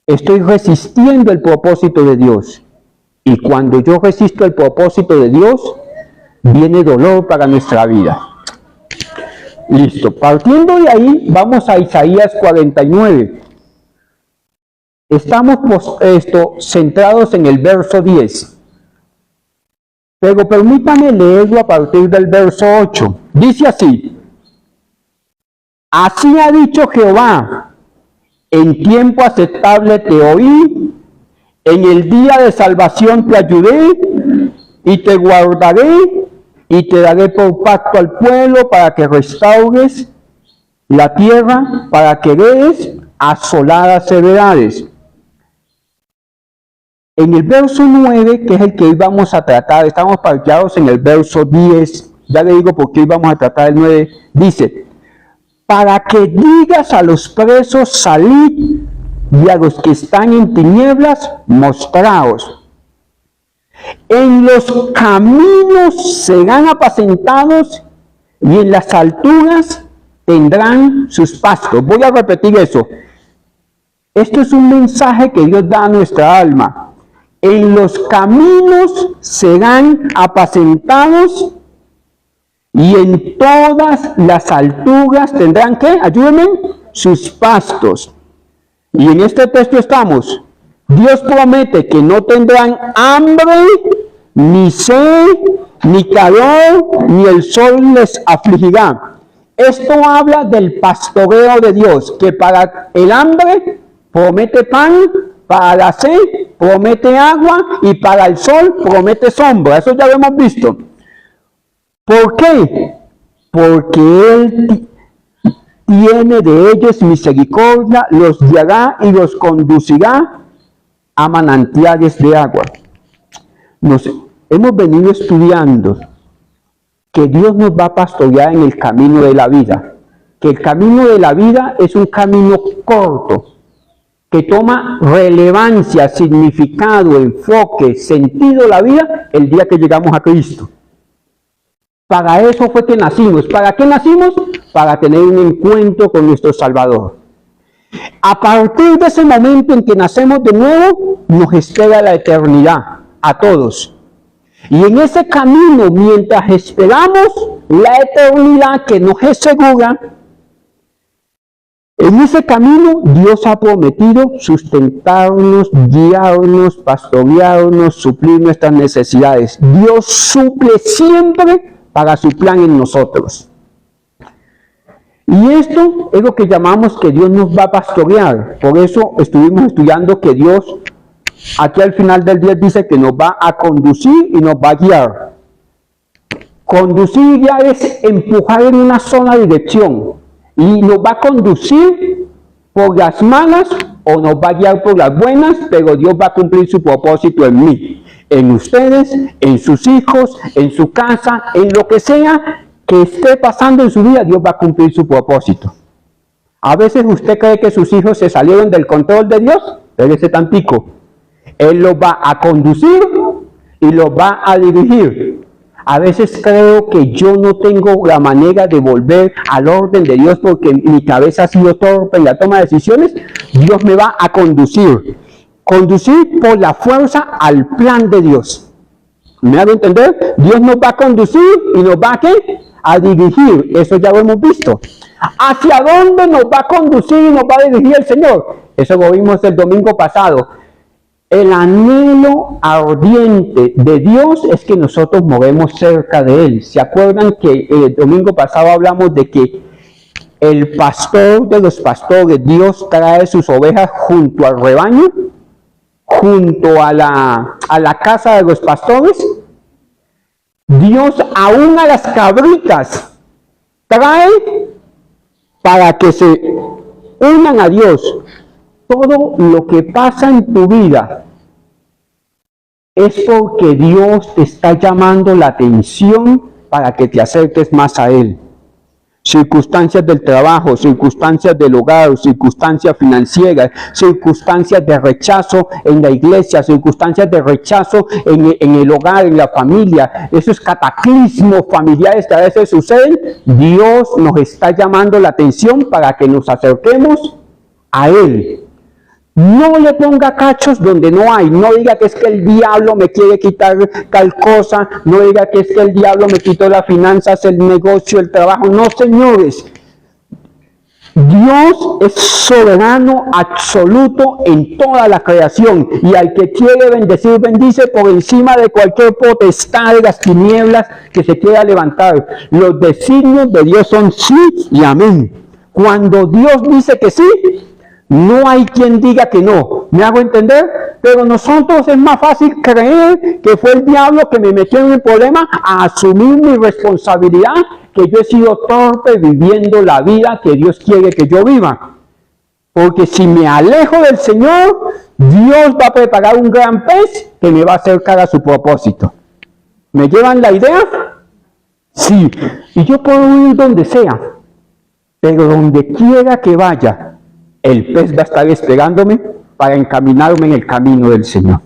Estoy resistiendo el propósito de Dios. Y cuando yo resisto el propósito de Dios, viene dolor para nuestra vida. Listo. Partiendo de ahí, vamos a Isaías 49. Estamos centrados en el verso 10. Pero permítame leerlo a partir del verso 8. Dice así: Así ha dicho Jehová, en tiempo aceptable te oí, en el día de salvación te ayudé, y te guardaré, y te daré por pacto al pueblo para que restaures la tierra, para que heredes asoladas heredades. En el verso 9, que es el que hoy vamos a tratar, estamos parqueados en el verso 10, ya le digo por qué hoy vamos a tratar el 9, dice: para que digas a los presos, salid, y a los que están en tinieblas, mostraos. En los caminos serán apacentados, y en las alturas tendrán sus pastos. Voy a repetir eso. Esto es un mensaje que Dios da a nuestra alma. En los caminos serán apacentados, y en todas las alturas tendrán, ¿qué? Ayúdenme, sus pastos. Y en este texto estamos. Dios promete que no tendrán hambre, ni sed, ni calor, ni el sol les afligirá. Esto habla del pastoreo de Dios, que para el hambre promete pan, para la sed promete agua, y para el sol promete sombra. Eso ya lo hemos visto. ¿Por qué? Porque Él tiene de ellos misericordia, los guiará y los conducirá a manantiales de agua. Hemos venido estudiando que Dios nos va a pastorear en el camino de la vida, que el camino de la vida es un camino corto, que toma relevancia, significado, enfoque, sentido la vida el día que llegamos a Cristo. Para eso fue que nacimos. ¿Para qué nacimos? Para tener un encuentro con nuestro Salvador. A partir de ese momento en que nacemos de nuevo, nos espera la eternidad, a todos. Y en ese camino, mientras esperamos la eternidad que nos es segura, en ese camino Dios ha prometido sustentarnos, guiarnos, pastorearnos, suplir nuestras necesidades. Dios suple siempre para su plan en nosotros. Y esto es lo que llamamos que Dios nos va a pastorear. Por eso estuvimos estudiando que Dios, aquí al final del día, dice que nos va a conducir y nos va a guiar. Conducir y guiar es empujar en una sola dirección. Y nos va a conducir por las malas o nos va a guiar por las buenas, pero Dios va a cumplir su propósito en mí, en ustedes, en sus hijos, en su casa, en lo que sea que esté pasando en su vida. Dios va a cumplir su propósito. A veces usted cree que sus hijos se salieron del control de Dios, pero ese tantico. Él los va a conducir y los va a dirigir. A veces creo que yo no tengo la manera de volver al orden de Dios porque mi cabeza ha sido torpe en la toma de decisiones. Dios me va a conducir. Conducir por la fuerza al plan de Dios. ¿Me hago entender? Dios nos va a conducir y nos va a ¿qué? A dirigir. Eso ya lo hemos visto. ¿Hacia dónde nos va a conducir y nos va a dirigir el Señor? Eso lo vimos el domingo pasado. El anhelo ardiente de Dios es que nosotros movemos cerca de Él. ¿Se acuerdan que el domingo pasado hablamos de que el pastor de los pastores, Dios trae sus ovejas junto al rebaño, junto a la casa de los pastores? Dios aún a las cabritas trae para que se unan a Dios. Todo lo que pasa en tu vida es porque Dios te está llamando la atención para que te acerques más a Él. Circunstancias del trabajo, circunstancias del hogar, circunstancias financieras, circunstancias de rechazo en la iglesia, circunstancias de rechazo en el hogar, en la familia, esos cataclismos familiares que a veces suceden. Dios nos está llamando la atención para que nos acerquemos a Él. No le ponga cachos donde no hay. No diga que es que el diablo me quiere quitar tal cosa. No diga que es que el diablo me quitó las finanzas, el negocio, el trabajo. No, señores. Dios es soberano absoluto en toda la creación, y al que quiere bendecir, bendice por encima de cualquier potestad de las tinieblas que se quiera levantar. Los designios de Dios son sí y amén. Cuando Dios dice que sí, no hay quien diga que no. ¿Me hago entender? Pero nosotros es más fácil creer que fue el diablo que me metió en el problema, a asumir mi responsabilidad, que yo he sido torpe viviendo la vida que Dios quiere que yo viva. Porque si me alejo del Señor, Dios va a preparar un gran pez que me va a acercar a su propósito. ¿Me llevan la idea? Sí. Y yo puedo ir donde sea, pero donde quiera que vaya, el pez va a estar esperándome para encaminarme en el camino del Señor.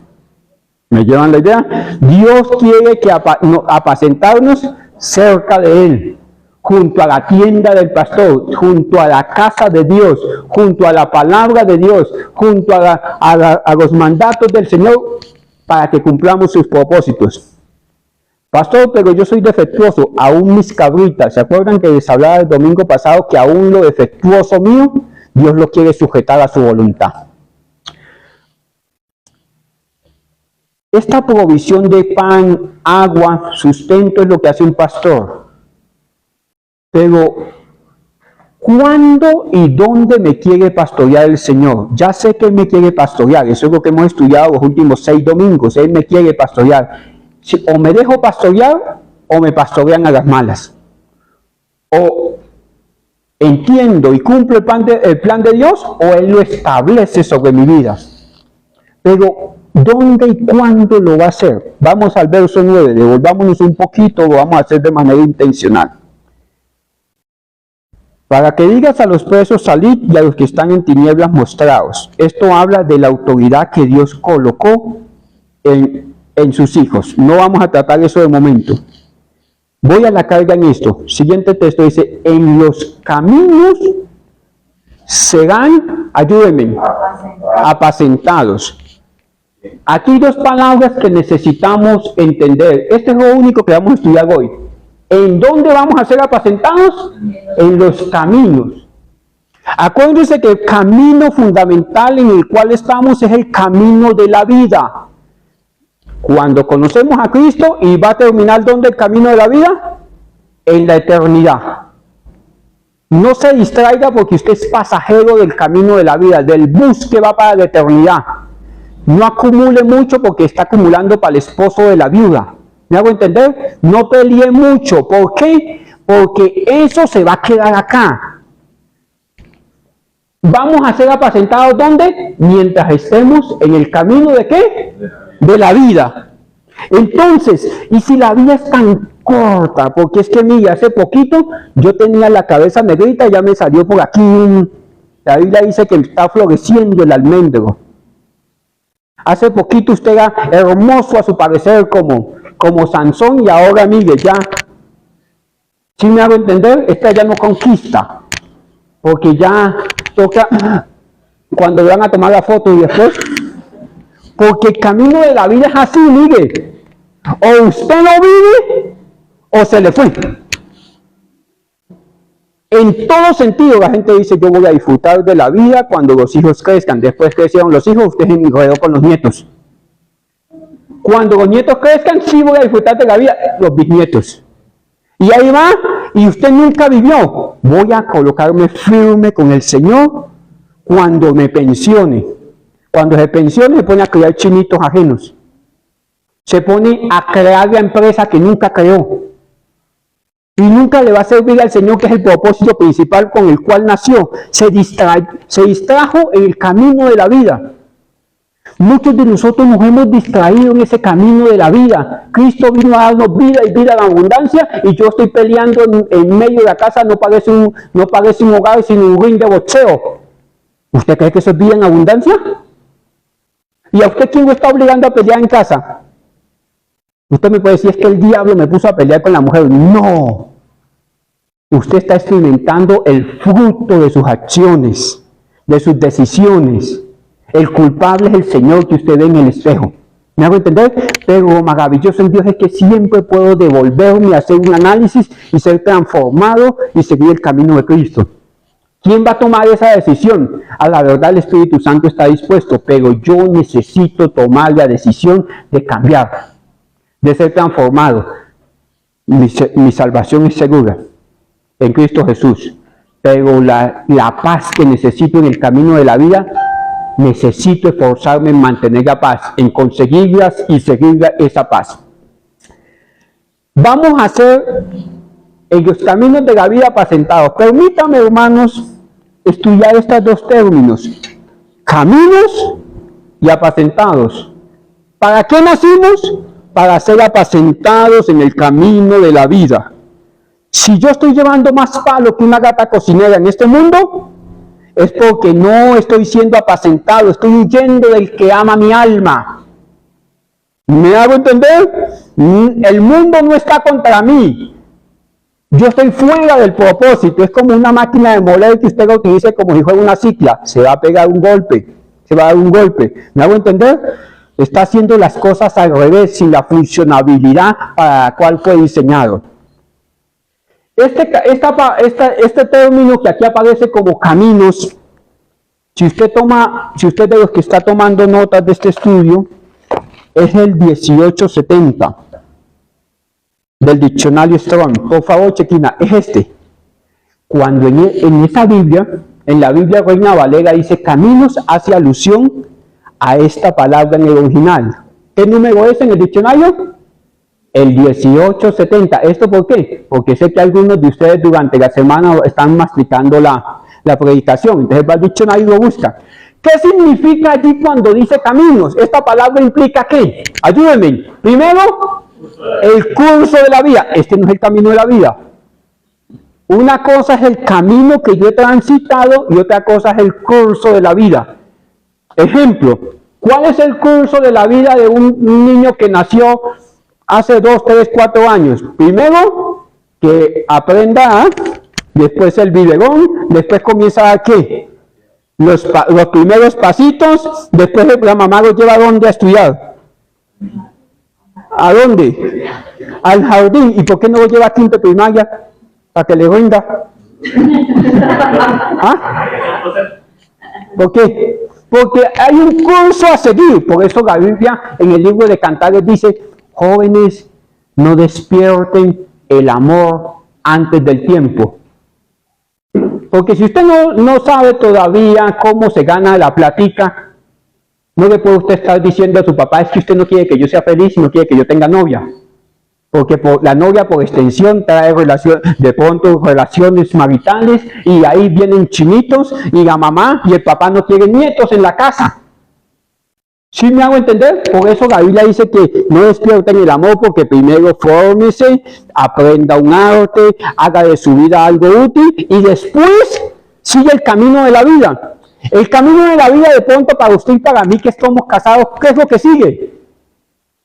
¿Me llevan la idea? Dios quiere que apacentarnos cerca de Él, junto a la tienda del pastor, junto a la casa de Dios, junto a la palabra de Dios, junto a los mandatos del Señor, para que cumplamos sus propósitos. Pastor, pero yo soy defectuoso, aún mis cabritas. ¿Se acuerdan que les hablaba el domingo pasado que aún lo defectuoso mío, Dios lo quiere sujetar a su voluntad? Esta provisión de pan, agua, sustento es lo que hace un pastor. Pero, ¿cuándo y dónde me quiere pastorear el Señor? Ya sé que Él me quiere pastorear, eso es lo que hemos estudiado los últimos 6 domingos. Él me quiere pastorear. O me dejo pastorear, o me pastorean a las malas. O entiendo y cumplo el plan de Dios, o Él lo establece sobre mi vida. Pero, ¿dónde y cuándo lo va a hacer? Vamos al verso 9, devolvámonos un poquito, lo vamos a hacer de manera intencional. Para que digas a los presos, salid, y a los que están en tinieblas, mostraos. Esto habla de la autoridad que Dios colocó en sus hijos. No vamos a tratar eso de momento. Voy a la carga en esto. Siguiente texto dice, en los caminos serán, ayúdenme, apacentados. Aquí 2 palabras que necesitamos entender. Este es lo único que vamos a estudiar hoy. ¿En dónde vamos a ser apacentados? En los caminos. Acuérdense que el camino fundamental en el cual estamos es el camino de la vida. Cuando conocemos a Cristo, ¿y va a terminar dónde el camino de la vida? En la eternidad. No se distraiga porque usted es pasajero del camino de la vida, del bus que va para la eternidad. No acumule mucho porque está acumulando para el esposo de la viuda. ¿Me hago entender? No pelee mucho. ¿Por qué? Porque eso se va a quedar acá. Vamos a ser apacentados ¿dónde? Mientras estemos en el camino de ¿qué? De la vida. Entonces, ¿y si la vida es tan corta? Porque es que mira, hace poquito yo tenía la cabeza negrita, ya me salió por aquí la Biblia dice que está floreciendo el almendro. Hace poquito usted era hermoso a su parecer como Sansón, y ahora mire ya, ¿sí me hago entender? Esta ya no conquista, porque ya toca cuando le van a tomar la foto y después, porque el camino de la vida es así, mire, o usted lo vive o se le fue. En todo sentido la gente dice, yo voy a disfrutar de la vida cuando los hijos crezcan. Después crecieron los hijos, usted se enredó con los nietos. Cuando los nietos crezcan, sí voy a disfrutar de la vida, los bisnietos. Y ahí va, y usted nunca vivió. Voy a colocarme firme con el Señor cuando me pensione. Cuando se pensione, se pone a crear chinitos ajenos. Se pone a crear la empresa que nunca creó. Y nunca le va a servir al Señor, que es el propósito principal con el cual nació. Se distrajo en el camino de la vida. Muchos de nosotros nos hemos distraído en ese camino de la vida. Cristo vino a darnos vida y vida en abundancia, y yo estoy peleando en medio de la casa, no parece un hogar, sino un ring de boxeo. ¿Usted cree que eso es vida en abundancia? ¿Y a usted quién lo está obligando a pelear en casa? Usted me puede decir, es que el diablo me puso a pelear con la mujer. No. Usted está experimentando el fruto de sus acciones, de sus decisiones. El culpable es el Señor que usted ve en el espejo. ¿Me hago entender? Pero lo maravilloso en Dios es que siempre puedo devolverme, hacer un análisis y ser transformado y seguir el camino de Cristo. ¿Quién va a tomar esa decisión? A la verdad el Espíritu Santo está dispuesto, pero yo necesito tomar la decisión de cambiar, de ser transformado. Mi salvación es segura en Cristo Jesús, pero la paz que necesito en el camino de la vida, necesito esforzarme en mantener la paz, en conseguirlas y seguir esa paz. Vamos a hacer en los caminos de la vida apacentados. Permítame, hermanos, estudiar estos dos términos, caminos y apacentados. ¿Para qué nacimos? Para ser apacentados en el camino de la vida. Si yo estoy llevando más palo que una gata cocinera en este mundo, es porque no estoy siendo apacentado, estoy huyendo del que ama mi alma. ¿Me hago entender? El mundo no está contra mí. Yo estoy fuera del propósito. Es como una máquina de moler que usted lo utilice como si fuera una cicla. Se va a pegar un golpe. Se va a dar un golpe. ¿Me hago entender? Está haciendo las cosas al revés, sin la funcionabilidad para la cual fue diseñado. Este término que aquí aparece como caminos, si usted de los que está tomando notas de este estudio, es el 1870 del diccionario Strong. Por favor, chequina, es este. Cuando en esa Biblia, en la Biblia Reina Valera dice caminos, hace alusión a esta palabra en el original. ¿Qué número es en el diccionario? El 1870. ¿Esto por qué? Porque sé que algunos de ustedes durante la semana están masticando la predicación. Entonces va al diccionario y lo busca. ¿Qué significa allí cuando dice caminos? Esta palabra implica ¿qué? Ayúdenme. Primero, el curso de la vida. Este no es el camino de la vida. Una cosa es el camino que yo he transitado y otra cosa es el curso de la vida. Ejemplo, ¿cuál es el curso de la vida de un niño que nació hace 2, 3, 4 años? Primero, que aprenda a, después el biberón, después comienza a ¿qué? Los primeros pasitos, después la mamá lo lleva a dónde a estudiar. ¿A dónde? Al jardín. ¿Y por qué no lo lleva a quinto primaria? Para que le rinda. ¿Ah? ¿Por qué? Porque hay un curso a seguir. Por eso la Biblia en el libro de Cantares dice, jóvenes, no despierten el amor antes del tiempo. Porque si usted no sabe todavía cómo se gana la platica, no le puede usted estar diciendo a su papá, es que usted no quiere que yo sea feliz y no quiere que yo tenga novia. Porque la novia por extensión trae de pronto relaciones maritales y ahí vienen chinitos y la mamá y el papá no quieren nietos en la casa. ¿Sí me hago entender? Por eso la Biblia dice que no despierten el amor, porque primero fórmese, aprenda un arte, haga de su vida algo útil y después sigue el camino de la vida. El camino de la vida de pronto para usted y para mí que estamos casados, ¿qué es lo que sigue?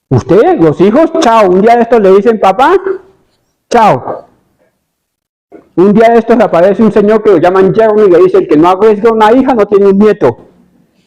Usted, los hijos, chao. Un día de estos le dicen papá, chao. Un día de estos le aparece un señor que lo llaman Jeremy y le dice el que no arriesga una hija no tiene un nieto.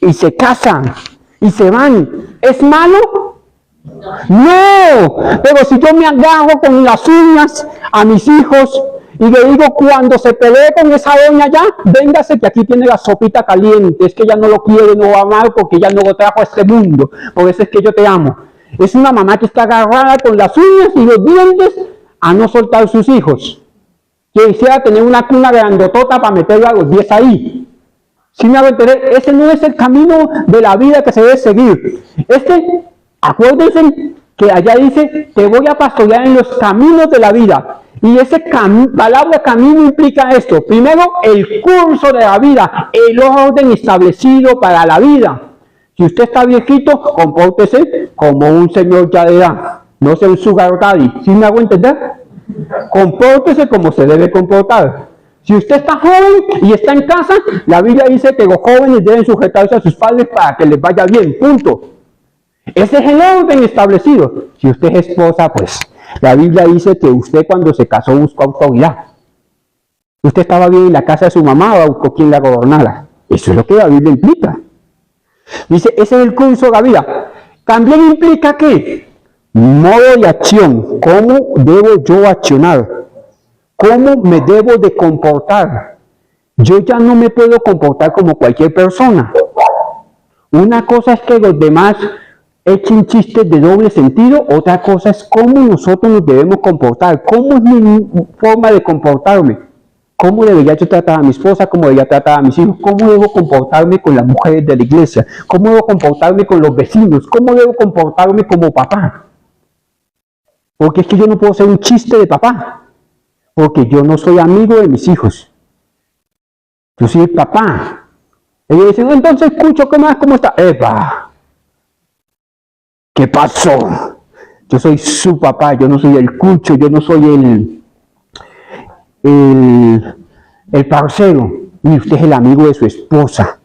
Y se casan. Y se van. ¿Es malo? No. Pero si yo me agarro con las uñas a mis hijos y le digo cuando se pelee con esa doña ya, véngase que aquí tiene la sopita caliente. Es que ella no lo quiere, no va a amar porque ella no lo trajo a este mundo. Por eso es que yo te amo. Es una mamá que está agarrada con las uñas y los dientes a no soltar sus hijos. Que quisiera tener una cuna grandotota para meterla a los 10 ahí. ¿Sí me hago entender? Ese no es el camino de la vida que se debe seguir. Acuérdense que allá dice, te voy a pastorear en los caminos de la vida. Y esa palabra camino implica esto. Primero, el curso de la vida, el orden establecido para la vida. Si usted está viejito, compórtese como un señor ya de edad. No sea un sugar daddy. ¿Sí me hago entender? Compórtese como se debe comportar. Si usted está joven y está en casa, la Biblia dice que los jóvenes deben sujetarse a sus padres para que les vaya bien, punto. Ese es el orden establecido. Si usted es esposa, pues la Biblia dice que usted cuando se casó buscó autoridad. Usted estaba bien en la casa de su mamá o buscó quien la gobernara. Eso es lo que la Biblia implica. Dice, ese es el curso de la vida. También implica que modo de acción, cómo debo yo accionar, cómo me debo de comportar. Yo ya no me puedo comportar como cualquier persona. Una cosa es que los demás echen chistes de doble sentido, otra cosa es cómo nosotros nos debemos comportar, cómo es mi forma de comportarme, cómo debería yo tratar a mi esposa, cómo debería tratar a mis hijos, cómo debo comportarme con las mujeres de la iglesia, cómo debo comportarme con los vecinos, cómo debo comportarme como papá. Porque es que yo no puedo ser un chiste de papá, porque yo no soy amigo de mis hijos. Yo soy el papá. Ellos dicen, entonces escucho, ¿qué más? ¿Cómo está? ¡Epa! ¿Qué pasó? Yo soy su papá, yo no soy el cucho, yo no soy el parcero, ni usted es el amigo de su esposa.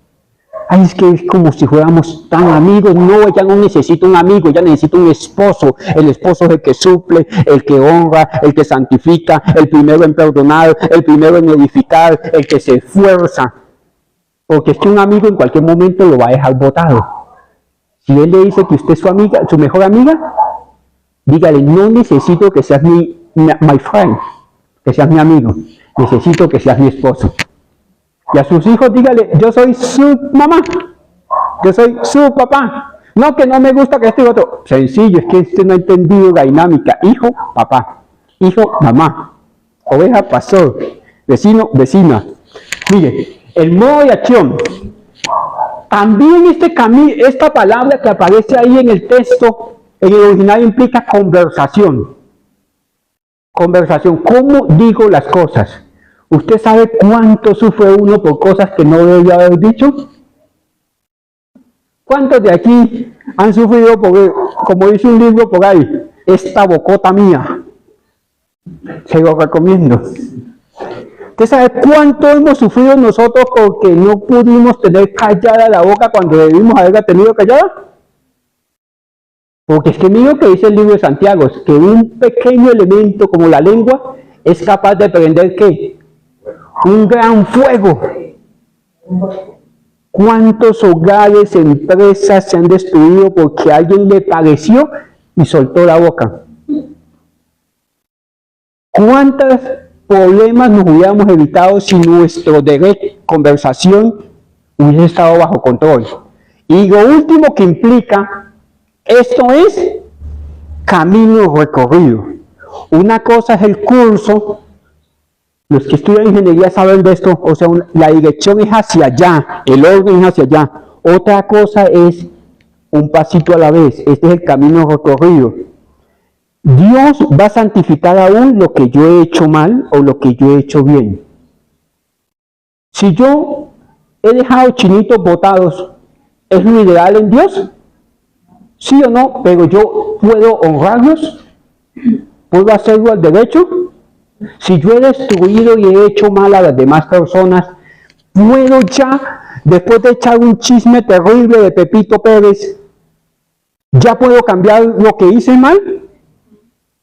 Ay, es que es como si fuéramos tan amigos. No, ella no necesita un amigo, ella necesita un esposo. El esposo es el que suple, el que honra, el que santifica, el primero en perdonar, el primero en edificar, el que se esfuerza. Porque es que un amigo en cualquier momento lo va a dejar botado. Si él le dice que usted es su amiga, su mejor amiga, dígale, no necesito que seas my friend, que seas mi amigo. Necesito que seas mi esposo. Y a sus hijos dígale, yo soy su mamá, yo soy su papá. No, que no me gusta que este y otro. Sencillo, es que usted no ha entendido la dinámica. Hijo, papá. Hijo, mamá. Oveja, pastor. Vecino, vecina. Mire, el modo de acción. También esta palabra que aparece ahí en el texto, en el original implica conversación. Conversación. ¿Cómo digo las cosas? ¿Usted sabe cuánto sufre uno por cosas que no debería haber dicho? ¿Cuántos de aquí han sufrido porque, como dice un libro por ahí, esta bocota mía? Se lo recomiendo. ¿Usted sabe cuánto hemos sufrido nosotros porque no pudimos tener callada la boca cuando debimos haberla tenido callada? Porque es que mira lo que dice el libro de Santiago, es que un pequeño elemento como la lengua es capaz de prender ¿qué? Un gran fuego. ¿Cuántos hogares, empresas se han destruido porque alguien le pareció y soltó la boca? ¿Cuántos problemas nos hubiéramos evitado si nuestro conversación hubiese estado bajo control? Y lo último que implica esto es camino recorrido. Una cosa es el curso. Los que estudian ingeniería saben de esto, o sea, la dirección es hacia allá, el orden es hacia allá. Otra cosa es un pasito a la vez, este es el camino recorrido. Dios va a santificar aún lo que yo he hecho mal o lo que yo he hecho bien. Si yo he dejado chinitos botados, ¿es lo ideal en Dios? Sí o no, pero yo puedo honrarlos, puedo hacerlo al derecho. Si yo he destruido y he hecho mal a las demás personas, ¿puedo ya, después de echar un chisme terrible de Pepito Pérez, ya puedo cambiar lo que hice mal?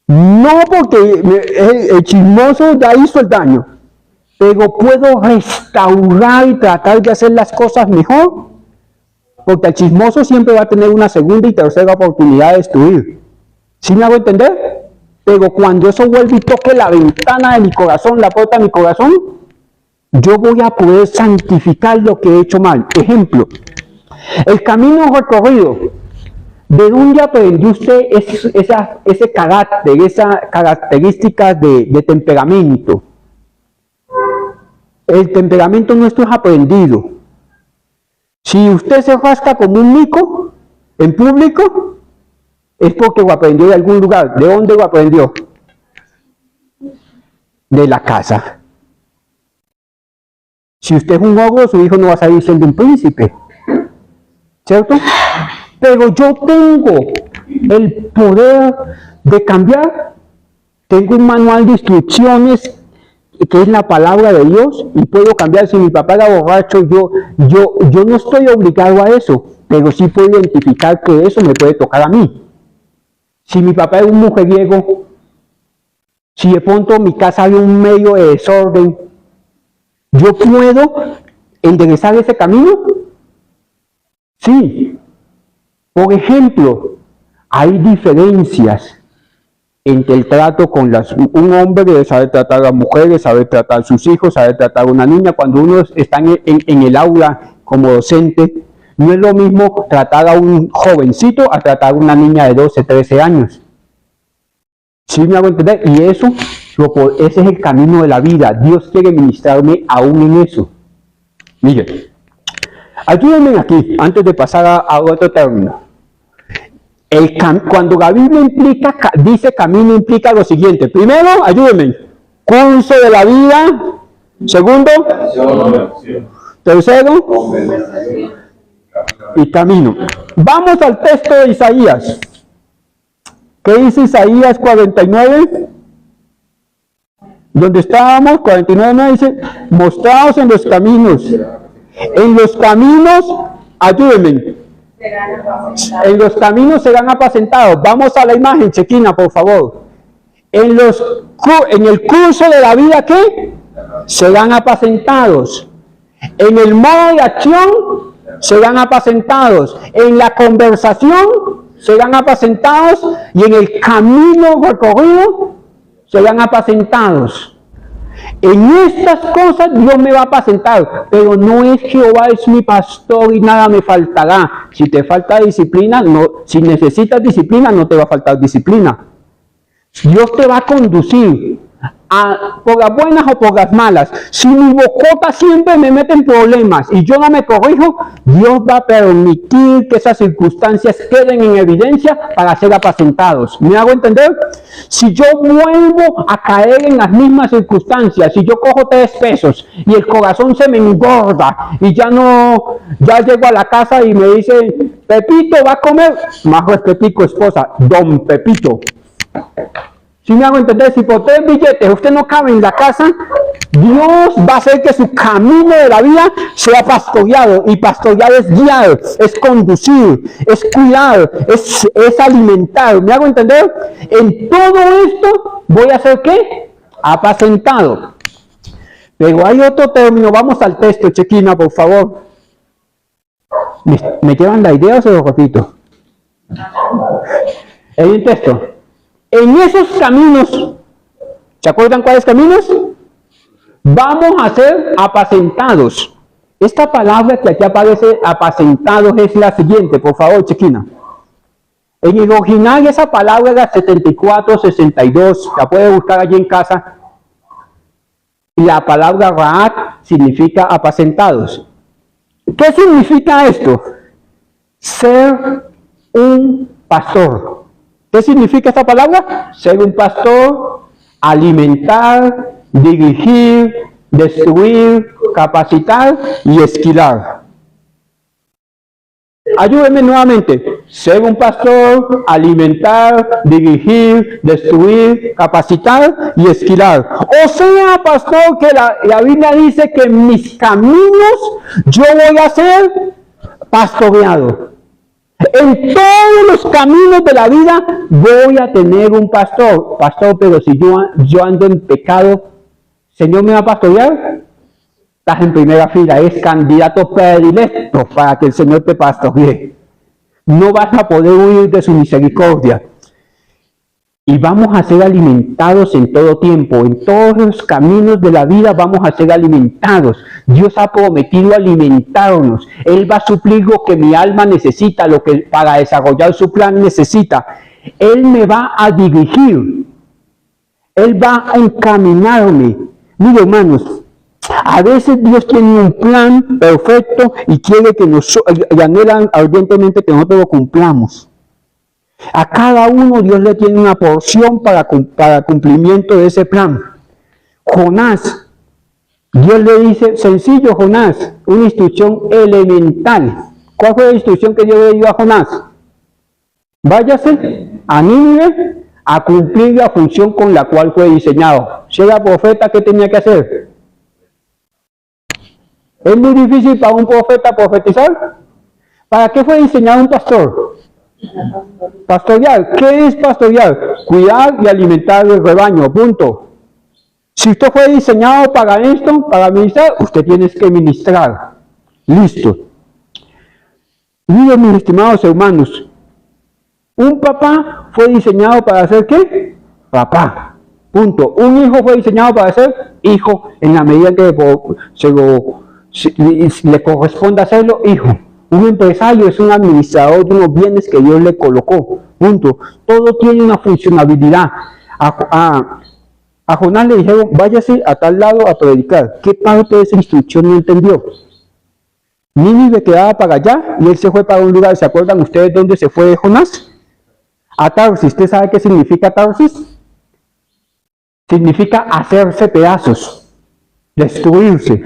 No, porque el chismoso ya hizo el daño, pero puedo restaurar y tratar de hacer las cosas mejor, porque el chismoso siempre va a tener una segunda y tercera oportunidad de destruir. ¿Sí me hago entender? Pero cuando eso vuelve y toque la ventana de mi corazón, la puerta de mi corazón, yo voy a poder santificar lo que he hecho mal. Ejemplo, el camino recorrido. ¿De dónde aprendió usted ese carácter, esas características de temperamento? El temperamento nuestro es aprendido. Si usted se rasca como un mico en público, es porque lo aprendió de algún lugar. ¿De dónde lo aprendió? De la casa. Si usted es un ogro, su hijo no va a salir siendo un príncipe. ¿Cierto? Pero yo tengo el poder de cambiar. Tengo un manual de instrucciones que es la palabra de Dios y puedo cambiar. Si mi papá era borracho, yo no estoy obligado a eso, pero sí puedo identificar que eso me puede tocar a mí. Si mi papá era un mujeriego, si de pronto en mi casa había un medio de desorden, yo puedo enderezar ese camino. Sí. Por ejemplo, hay diferencias entre el trato con un hombre, sabe tratar a las mujeres, sabe tratar a sus hijos, sabe tratar a una niña. Cuando uno está en el aula como docente, no es lo mismo tratar a un jovencito a tratar a una niña de 12, 13 años. ¿Sí me hago entender? Y ese es el camino de la vida. Dios quiere ministrarme aún en eso. Miren, ayúdenme aquí, antes de pasar a otro término. Cuando la Biblia dice camino, implica lo siguiente. Primero, ayúdenme, curso de la vida. Segundo, tercero, y camino. Vamos al texto de Isaías. ¿Qué dice Isaías 49? Donde estábamos, 49 dice, mostraos en los caminos. En los caminos, ayúdenme. En los caminos serán apacentados. Vamos a la imagen, Chequina, por favor. En el curso de la vida, ¿qué? Serán apacentados. En el modo de acción, serán apacentados. En la conversación, serán apacentados. Y en el camino recorrido, serán apacentados. En estas cosas Dios me va a apacentar, pero no es Jehová es mi pastor y nada me faltará. Si te falta disciplina, si necesitas disciplina, no te va a faltar disciplina. Dios te va a conducir por las buenas o por las malas. Si mi bocota siempre me mete en problemas y yo no me corrijo, Dios va a permitir que esas circunstancias queden en evidencia para ser apacentados. ¿Me hago entender? Si yo vuelvo a caer en las mismas circunstancias, si yo cojo 3 pesos y el corazón se me engorda y ya llego a la casa y me dice, Pepito va a comer, más respetico esposa, don Pepito. Si me hago entender, si por 3 billetes usted no cabe en la casa, Dios va a hacer que su camino de la vida sea pastoreado. Y pastorear es guiar, es conducir, es cuidar, es alimentar. ¿Me hago entender? En todo esto voy a ser ¿qué? Apacentado. Pero hay otro término. Vamos al texto, Chequina, por favor. ¿Me llevan la idea o se lo repito? Hay un texto. En esos caminos, ¿se acuerdan cuáles caminos? Vamos a ser apacentados. Esta palabra que aquí aparece, apacentados, es la siguiente, por favor, Chequina. En el original esa palabra era 7462, la puede buscar allí en casa. Y la palabra Ra'at significa apacentados. ¿Qué significa esto? Ser un pastor. ¿Qué significa esta palabra? Ser un pastor, alimentar, dirigir, destruir, capacitar y esquilar. Ayúdenme nuevamente. Ser un pastor, alimentar, dirigir, destruir, capacitar y esquilar. O sea, pastor, que la Biblia dice que en mis caminos yo voy a ser pastoreado. En todos los caminos de la vida voy a tener un pastor. Pastor, pero si yo ando en pecado, ¿Señor me va a pastorear? Estás en primera fila, es candidato predilecto para que el Señor te pastoree. No vas a poder huir de su misericordia. Y vamos a ser alimentados en todo tiempo. En todos los caminos de la vida vamos a ser alimentados. Dios ha prometido alimentarnos. Él va a suplir lo que mi alma necesita, lo que para desarrollar su plan necesita. Él me va a dirigir. Él va a encaminarme. Mire, hermanos, a veces Dios tiene un plan perfecto y quiere que y anhelan ardientemente que nosotros lo cumplamos. A cada uno Dios le tiene una porción para cumplimiento de ese plan. Jonás, Dios le dice, sencillo Jonás, una instrucción elemental. ¿Cuál fue la instrucción que Dios le dio a Jonás? Váyase a Nínive a cumplir la función con la cual fue diseñado. Si era profeta, ¿qué tenía que hacer? ¿Es muy difícil para un profeta profetizar? ¿Para qué fue diseñado un pastor? Pastorear. ¿Qué es pastorear? Cuidar y alimentar el rebaño, punto. Si usted fue diseñado para esto, para ministrar, usted tiene que ministrar. Listo. Miren, mis estimados hermanos, un papá fue diseñado para ser ¿qué? Papá. Punto. Un hijo fue diseñado para ser hijo en la medida que le corresponda hacerlo, hijo. Un empresario es un administrador de unos bienes que Dios le colocó. Punto. Todo tiene una funcionalidad. A Jonás le dijeron, váyase a tal lado a predicar. ¿Qué parte de esa instrucción no entendió? Nínive quedaba para allá y él se fue para un lugar. ¿Se acuerdan ustedes dónde se fue Jonás? A Tarsis. ¿Usted sabe qué significa Tarsis? Significa hacerse pedazos, destruirse.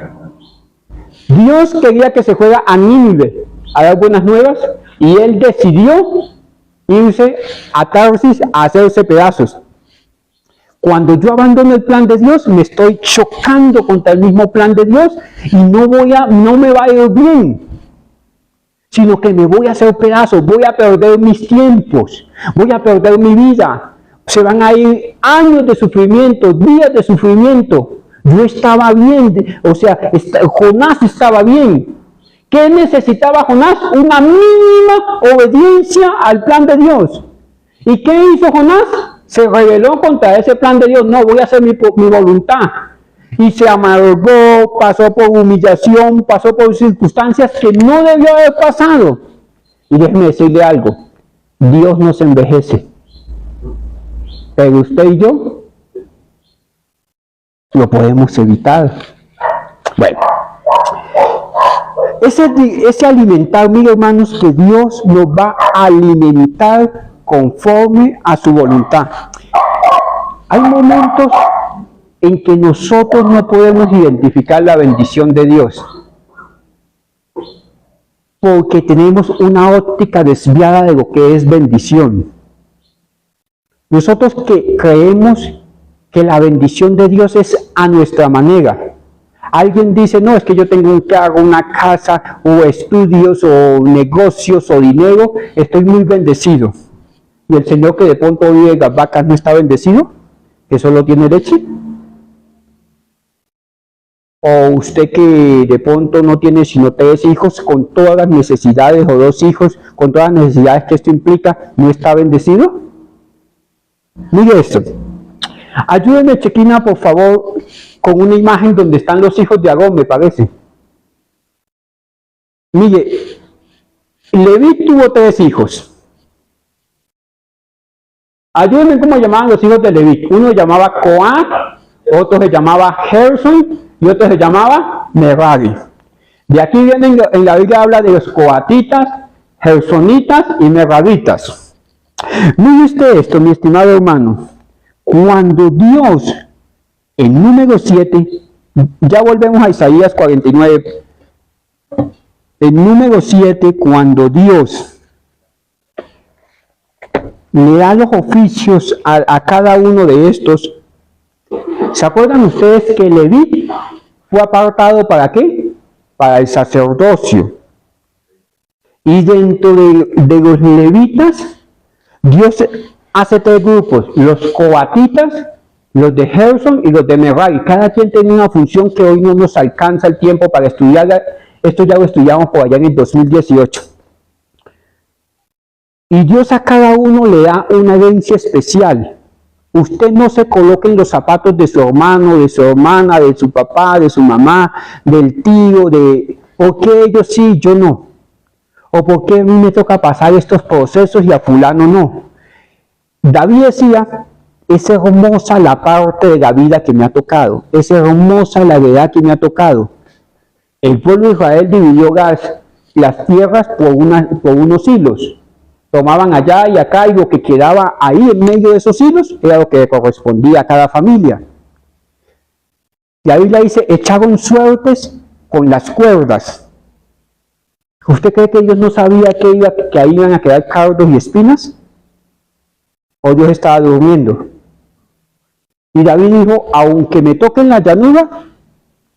Dios quería que se fuera a Nínive a dar buenas nuevas y él decidió irse a Tarsis a hacerse pedazos. Cuando yo abandono el plan de Dios, me estoy chocando contra el mismo plan de Dios y no me va a ir bien, sino que me voy a hacer pedazos, voy a perder mis tiempos, voy a perder mi vida. Se van a ir años de sufrimiento, días de sufrimiento. Yo estaba bien, o sea, Jonás estaba bien. ¿Qué necesitaba Jonás? Una mínima obediencia al plan de Dios. ¿Y qué hizo Jonás? Se rebeló contra ese plan de Dios. No, voy a hacer mi voluntad. Y se amargó, pasó por humillación, pasó por circunstancias que no debió haber pasado. Y déjeme decirle algo, Dios no se envejece. Pero usted y yo lo podemos evitar. Bueno, ese alimentar, mis hermanos, que Dios nos va a alimentar conforme a su voluntad. Hay momentos en que nosotros no podemos identificar la bendición de Dios, porque tenemos una óptica desviada de lo que es bendición. Nosotros que creemos que la bendición de Dios es a nuestra manera. Alguien dice, no, es que yo tengo un carro, una casa, o estudios, o negocios, o dinero, estoy muy bendecido. ¿Y el Señor que de pronto vive en las vacas no está bendecido? ¿Que solo tiene leche? ¿O usted que de pronto no tiene sino 3 hijos, con todas las necesidades, o 2 hijos, con todas las necesidades que esto implica, no está bendecido? Mire esto. Ayúdenme, Chequina, por favor, con una imagen donde están los hijos de Aarón, me parece. Mire, Leví tuvo 3 hijos. Ayúdenme cómo llamaban los hijos de Leví. Uno se llamaba Coat, otro se llamaba Gerson y otro se llamaba Merari. De aquí vienen, en la Biblia habla de los coatitas, gersonitas y meraritas. Mire usted esto, mi estimado hermano. Cuando Dios, en número 7, ya volvemos a Isaías 49, en número 7, cuando Dios le da los oficios a cada uno de estos, ¿se acuerdan ustedes que Leví fue apartado para qué? Para el sacerdocio. Y dentro de los levitas, Dios hace 3 grupos, los coatitas, los de Gerson y los de Merari. Cada quien tiene una función que hoy no nos alcanza el tiempo para estudiar. Esto ya lo estudiamos por allá en el 2018. Y Dios a cada uno le da una herencia especial. Usted no se coloque en los zapatos de su hermano, de su hermana, de su papá, de su mamá, del tío, ¿por qué ellos sí, yo no? ¿O por qué a mí me toca pasar estos procesos y a fulano no? David decía, es hermosa la parte de la vida que me ha tocado, es hermosa la heredad que me ha tocado. El pueblo de Israel dividió las tierras por unos hilos. Tomaban allá y acá y lo que quedaba ahí en medio de esos hilos era lo que le correspondía a cada familia. Y ahí le dice, echaron suertes con las cuerdas. ¿Usted cree que ellos no sabían que ahí iban a quedar cardos y espinas? ¿O Dios estaba durmiendo? Y David dijo, aunque me toquen la llanura,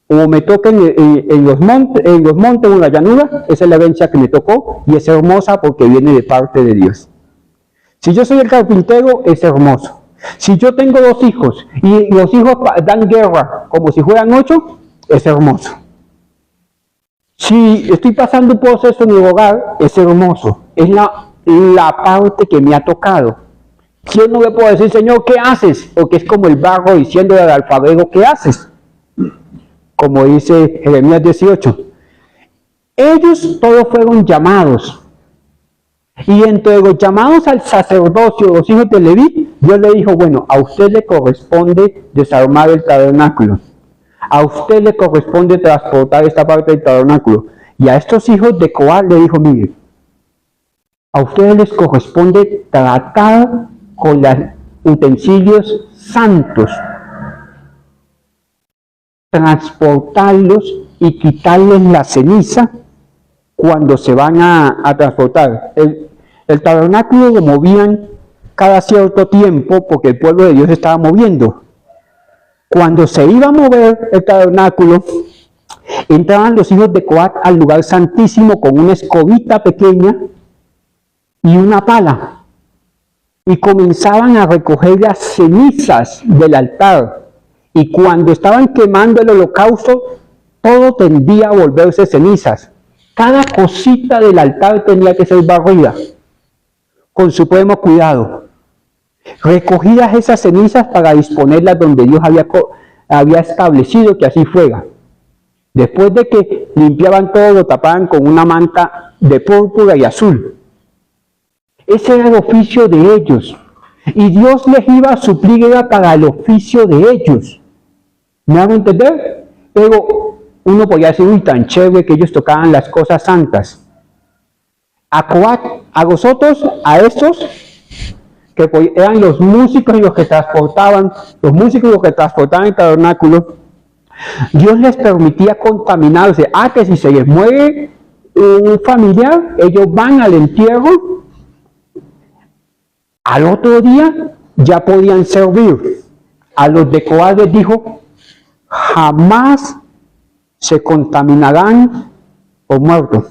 o me toquen en los montes o en la llanura, esa es la herencia que me tocó y es hermosa porque viene de parte de Dios. Si yo soy el carpintero, es hermoso. Si yo tengo 2 hijos y los hijos dan guerra como si fueran 8, es hermoso. Si estoy pasando un proceso en el hogar, es hermoso. Es la parte que me ha tocado. Yo no le puedo decir, Señor, ¿qué haces? Porque es como el barro diciendo al alfarero, ¿qué haces? Como dice Jeremías 18. Ellos todos fueron llamados. Y entre los llamados al sacerdocio, los hijos de Leví, Dios le dijo, bueno, a usted le corresponde desarmar el tabernáculo. A usted le corresponde transportar esta parte del tabernáculo. Y a estos hijos de Coat le dijo, mire, a ustedes les corresponde tratar con los utensilios santos, transportarlos y quitarles la ceniza cuando se van a transportar. El tabernáculo lo movían cada cierto tiempo porque el pueblo de Dios estaba moviendo. Cuando se iba a mover el tabernáculo, entraban los hijos de Coat al lugar santísimo con una escobita pequeña y una pala. Y comenzaban a recoger las cenizas del altar. Y cuando estaban quemando el holocausto, todo tendía a volverse cenizas. Cada cosita del altar tenía que ser barrida con supremo cuidado. Recogidas esas cenizas para disponerlas donde Dios había establecido que así fuera. Después de que limpiaban todo, lo tapaban con una manta de púrpura y azul. Ese era el oficio de ellos. Y Dios les iba a suplir, era para el oficio de ellos. ¿Me hago entender? Pero uno podría decir, uy, tan chévere que ellos tocaban las cosas santas. A Coat, a los otros, a estos, que eran los músicos y los que transportaban, el tabernáculo, Dios les permitía contaminarse. Que si se les muere un familiar, ellos van al entierro, al otro día ya podían servir. A los de Coat les dijo, jamás se contaminarán por muertos.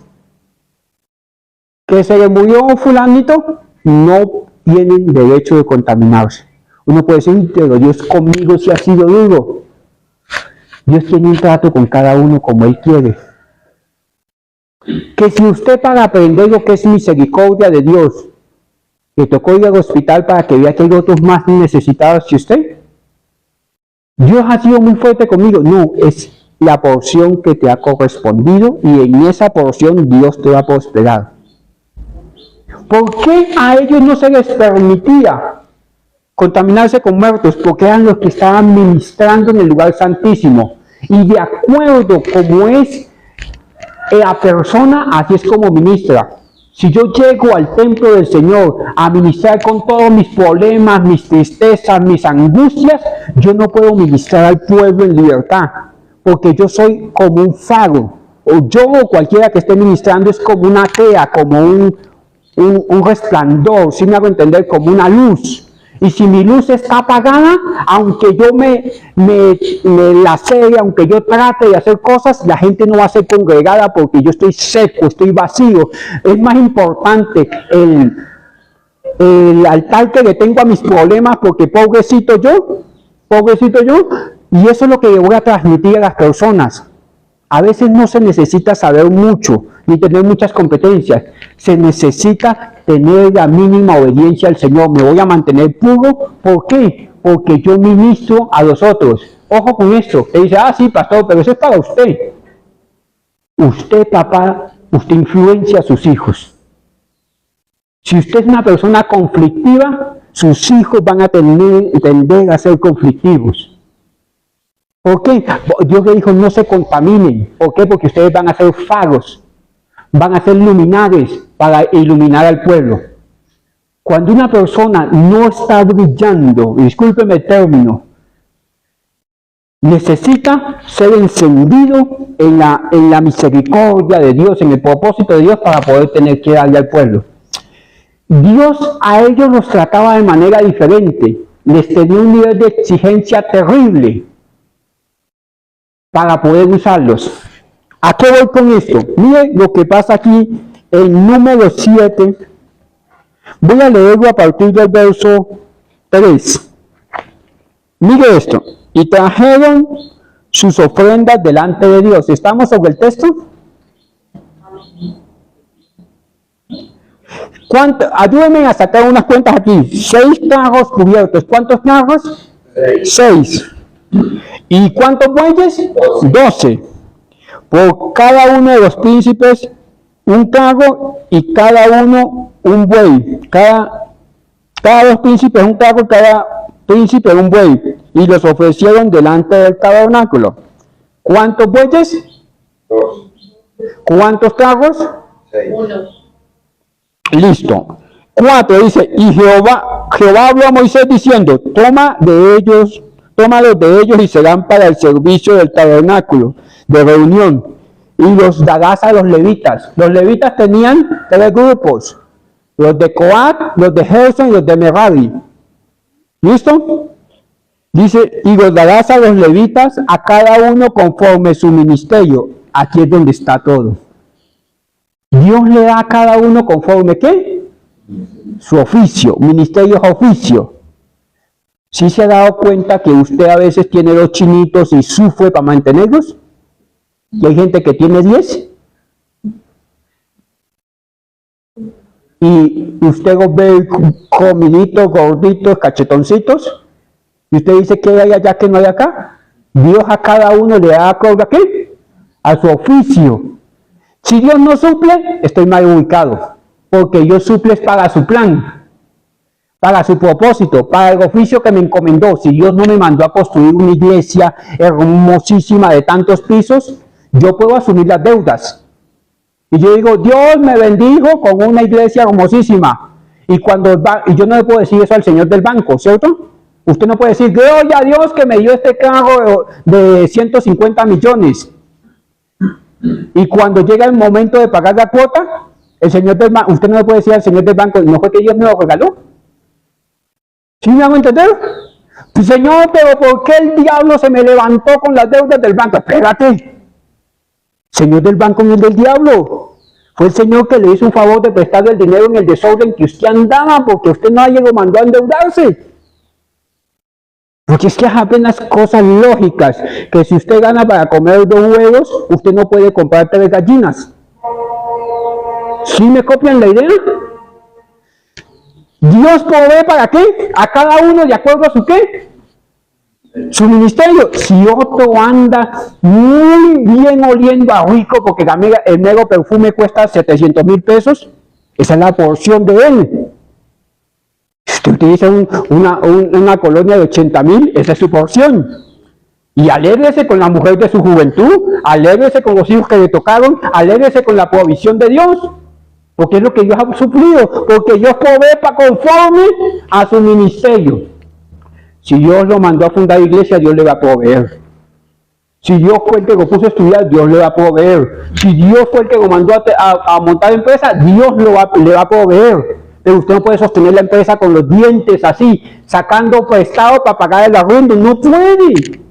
Que se le murió fulanito, no tienen derecho de contaminarse. Uno puede decir, pero Dios conmigo sí ha sido duro. Dios tiene un trato con cada uno como Él quiere. Que si usted, para aprender lo que es misericordia de Dios, le tocó ir al hospital para que vea que hay otros más necesitados que usted, Dios ha sido muy fuerte conmigo. No, es la porción que te ha correspondido y en esa porción Dios te va a prosperar. ¿Por qué a ellos no se les permitía contaminarse con muertos? Porque eran los que estaban ministrando en el lugar santísimo. Y de acuerdo como es la persona, así es como ministra. Si yo llego al templo del Señor a ministrar con todos mis problemas, mis tristezas, mis angustias, yo no puedo ministrar al pueblo en libertad, porque yo soy como un faro. O yo o cualquiera que esté ministrando es como una tea, como un resplandor, si me hago entender, como una luz. Y si mi luz está apagada, aunque yo me lacere, aunque yo trate de hacer cosas, la gente no va a ser congregada porque yo estoy seco, estoy vacío. Es más importante el altar que le tengo a mis problemas, porque pobrecito yo, y eso es lo que yo voy a transmitir a las personas. A veces no se necesita saber mucho, ni tener muchas competencias. Se necesita tener la mínima obediencia al Señor. Me voy a mantener puro. ¿Por qué? Porque yo ministro a los otros. Ojo con esto. Él dice, sí, pastor, pero eso es para usted. Usted, papá, usted influencia a sus hijos. Si usted es una persona conflictiva, sus hijos van a tender a ser conflictivos. ¿Por qué? Dios le dijo, no se contaminen. ¿Por qué? Porque ustedes van a ser faros, van a ser luminares para iluminar al pueblo. Cuando una persona no está brillando, discúlpeme el término, necesita ser encendido en la misericordia de Dios, en el propósito de Dios para poder tener que darle al pueblo. Dios a ellos los trataba de manera diferente, les tenía un nivel de exigencia terrible para poder usarlos. ¿A qué voy con esto? Miren lo que pasa aquí en número 7. Voy a leerlo a partir del verso 3. Mire esto. Y trajeron sus ofrendas delante de Dios. ¿Estamos sobre el texto? Ayúdenme a sacar unas cuentas aquí. 6 carros cubiertos. ¿Cuántos carros? 6. ¿Y cuántos bueyes? 12. Por cada uno de los príncipes un carro y cada uno un buey. Cada 2 príncipes un carro, cada príncipe un buey. Y los ofrecieron delante del tabernáculo. ¿Cuántos bueyes? 2. ¿Cuántos carros? 6. 1. Listo. 4 dice, y Jehová habló a Moisés diciendo, tómalos de ellos y serán para el servicio del tabernáculo de reunión, y los darás a los levitas. Los levitas tenían 3 grupos, los de Coat, los de Gerson y los de Merari. ¿Listo? Dice, y los darás a los levitas, a cada uno conforme su ministerio. Aquí es donde está todo. Dios le da a cada uno conforme, ¿qué? Su oficio. Ministerio es oficio. ¿Sí se ha dado cuenta que usted a veces tiene 2 chinitos y sufre para mantenerlos? Y hay gente que tiene 10. Y usted los ve comiditos, gorditos, cachetoncitos. Y usted dice que hay allá que no hay acá. Dios a cada uno le da acorde a qué? A su oficio. Si Dios no suple, estoy mal ubicado. Porque Dios suple para su plan, para su propósito, para el oficio que me encomendó. Si Dios no me mandó a construir una iglesia hermosísima de tantos pisos, yo puedo asumir las deudas. Y yo digo, Dios me bendijo con una iglesia hermosísima. Y yo no le puedo decir eso al señor del banco, ¿cierto? Usted no puede decir, gloria a Dios que me dio este carro de 150 millones. Y cuando llega el momento de pagar la cuota, el señor del banco, usted no le puede decir al señor del banco, ¿no fue que Dios me lo regaló? ¿Sí me hago entender? Pues, Señor, pero ¿por qué el diablo se me levantó con las deudas del banco? Espérate. Señor del banco no es del diablo. Fue el Señor que le hizo un favor de prestarle el dinero en el desorden que usted andaba, porque usted nadie lo mandó a endeudarse. Porque es que es apenas cosas lógicas, que si usted gana para comer 2 huevos, usted no puede comprar 3 gallinas. ¿Sí me copian la idea? Dios provee para qué? A cada uno de acuerdo a su qué? Su ministerio. Si otro anda muy bien oliendo a rico porque el mero perfume cuesta 700,000 pesos, esa es la porción de él. Si usted utiliza una colonia de 80,000, esa es su porción. Y alégrese con la mujer de su juventud, alégrese con los hijos que le tocaron, alégrese con la provisión de Dios. Porque es lo que Dios ha suplido, porque Dios provee conforme a su ministerio. Si Dios lo mandó a fundar iglesia, Dios le va a proveer. Si Dios fue el que lo puso a estudiar, Dios le va a proveer. Si Dios fue el que lo mandó a montar empresa, Dios le va a proveer. Pero usted no puede sostener la empresa con los dientes así, sacando prestado para pagar el arriendo. No puede.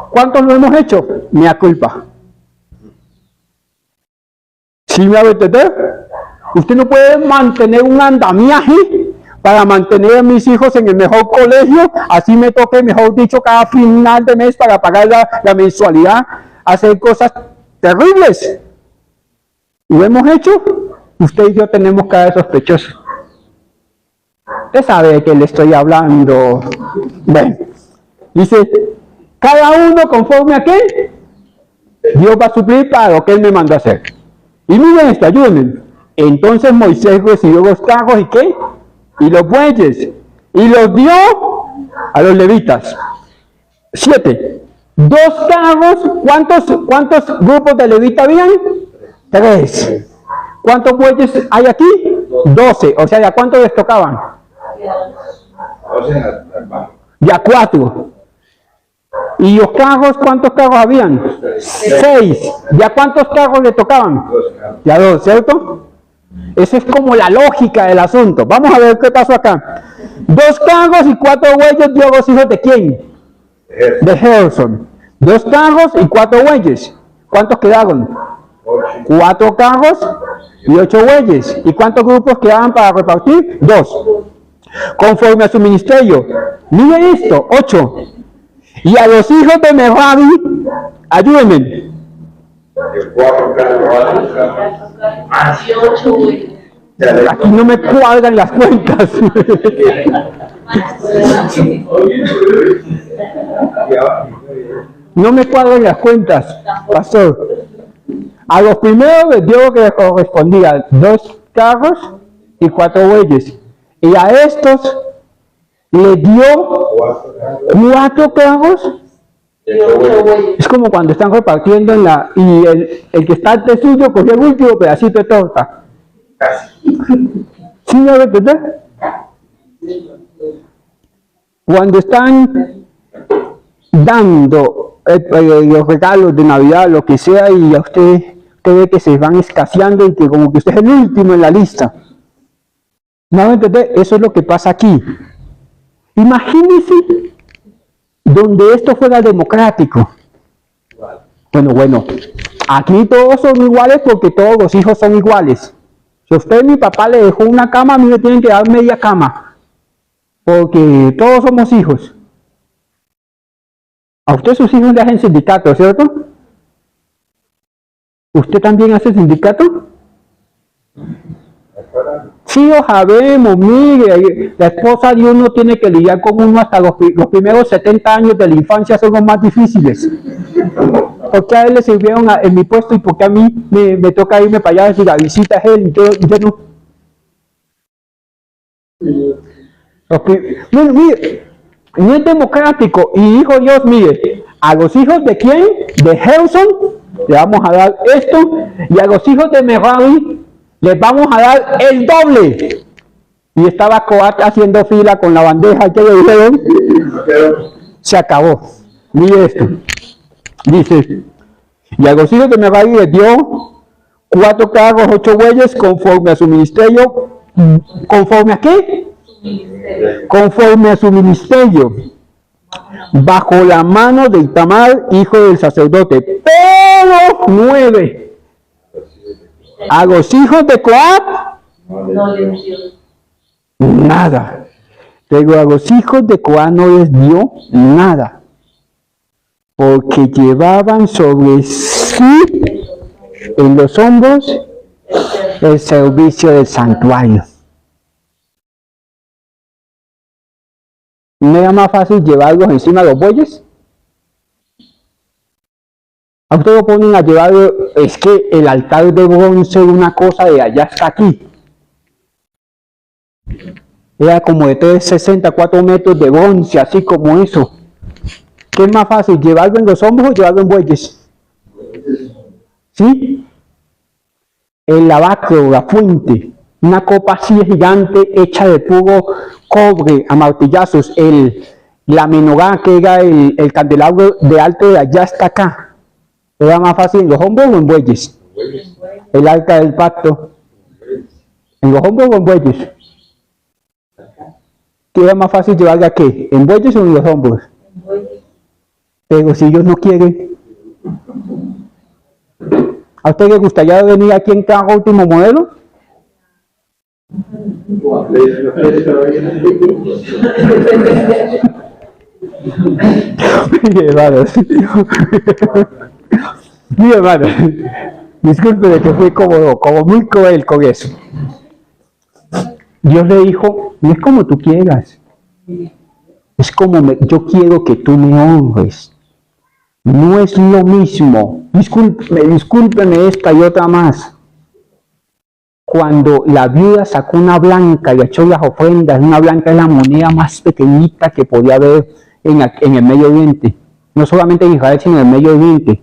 ¿Cuántos lo hemos hecho? Mea culpa. ¿Sí me va a entender? Usted no puede mantener un andamiaje para mantener a mis hijos en el mejor colegio, así me toque, mejor dicho, cada final de mes para pagar la mensualidad, hacer cosas terribles. ¿Lo hemos hecho? Usted y yo tenemos cara de sospechoso. Usted sabe de qué le estoy hablando. Bueno, dice, cada uno conforme a qué, Dios va a suplir para lo que Él me mandó a hacer. Y miren esto, ayúdenme. Entonces Moisés recibió los carros y qué, y los bueyes, y los dio a los levitas. 7. 2 carros, ¿cuántos grupos de levitas habían? 3. ¿Cuántos bueyes hay aquí? 12. O sea, ¿a cuántos les tocaban? Ya 4. ¿Y los carros, cuántos carros habían? 6. ¿Ya cuántos carros le tocaban? Ya 2, ¿cierto? Esa es como la lógica del asunto. Vamos a ver qué pasó acá. 2 carros y 4 bueyes dio a los hijos de quién? De Gerson. 2 carros y 4 bueyes. ¿Cuántos quedaron? 4 carros y 8 bueyes. ¿Y cuántos grupos quedaban para repartir? 2. Conforme a su ministerio. Mire esto, 8. Y a los hijos de Merari, ayúdenme. 4 carros. Aquí no me cuadran las cuentas. No me cuadran las cuentas, pastor. A los primeros les dio lo que les correspondía, 2 carros y 4 bueyes. Y a estos les dio 4 carros. Es como cuando están repartiendo y el que está ante suyo cogió el último pedacito de torta. ¿Sí me va a entender? Cuando están dando los regalos de Navidad, lo que sea, y a usted ve que se van escaseando y que como que usted es el último en la lista. ¿Me va a entender? Eso es lo que pasa aquí. Imagínense donde esto fuera democrático. Bueno, aquí todos son iguales porque todos los hijos son iguales. Si a usted, mi papá, le dejó una cama, a mí me tienen que dar media cama, porque todos somos hijos. A usted sus hijos le hacen sindicato, ¿cierto? ¿Usted también hace sindicato? Sí, lo sabemos, mire, la esposa de uno tiene que lidiar con uno hasta los primeros 70 años de la infancia, son los más difíciles. Porque a él le sirvieron en mi puesto y porque a mí me toca irme para allá y la visita es él y yo no. Mire, no es democrático. Y dijo Dios, mire, a los hijos de quién, de Gerson, le vamos a dar esto, y a los hijos de Merari les vamos a dar el doble. Y estaba Coat haciendo fila con la bandeja que le dijeron, se acabó. Mire esto. Dice, y a los hijos de Merari les dio 4 carros, 8 bueyes, conforme a su ministerio. ¿Conforme a qué? Conforme a su ministerio, bajo la mano de Itamar, hijo del sacerdote. Pero 9. A los hijos de Coat, nada. Pero a los hijos de Coat no les dio nada, porque llevaban sobre sí en los hombros el servicio del santuario. ¿No era más fácil llevarlos encima de los bueyes? A usted lo ponen a llevarlo, es que el altar de bronce es una cosa de allá hasta aquí. Era como de 360, 4 metros de bronce, así como eso. ¿Qué es más fácil, llevarlo en los hombros o llevarlo en bueyes? ¿Sí? El lavacro, la fuente, una copa así gigante hecha de puro cobre a martillazos, la menorá, que era el candelabro de alto de allá hasta acá. ¿Era más fácil en los hombros o en bueyes? El arca del pacto. ¿En los hombros o en bueyes? ¿Qué era más fácil llevarla a qué? ¿En bueyes o en los hombros? Pero si ellos no quieren. ¿A usted le gustaría venir aquí en carro último modelo? Mi hermano, disculpe que fui como muy cruel con eso. Dios le dijo, no es como tú quieras, es como yo quiero que tú me honres. No es lo mismo, discúlpeme esta y otra más. Cuando la viuda sacó una blanca y echó las ofrendas, una blanca es la moneda más pequeñita que podía haber en el Medio Oriente. No solamente en Israel, sino en el Medio Oriente.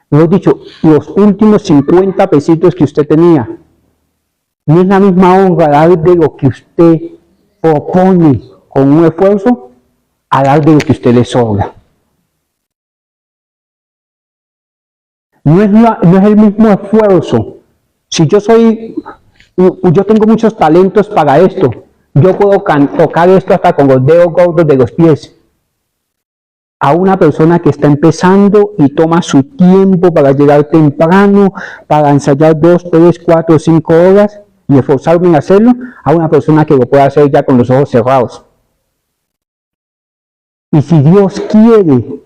Mejor dicho, los últimos 50 pesitos que usted tenía. No es la misma honra dar de lo que usted propone con un esfuerzo a dar de lo que usted le sobra. No es el mismo esfuerzo. Si yo tengo muchos talentos para esto, yo puedo tocar esto hasta con los dedos gordos de los pies. A una persona que está empezando y toma su tiempo para llegar temprano, para ensayar 2, 3, 4, 5 horas y esforzarme en hacerlo, a una persona que lo puede hacer ya con los ojos cerrados. Y si Dios quiere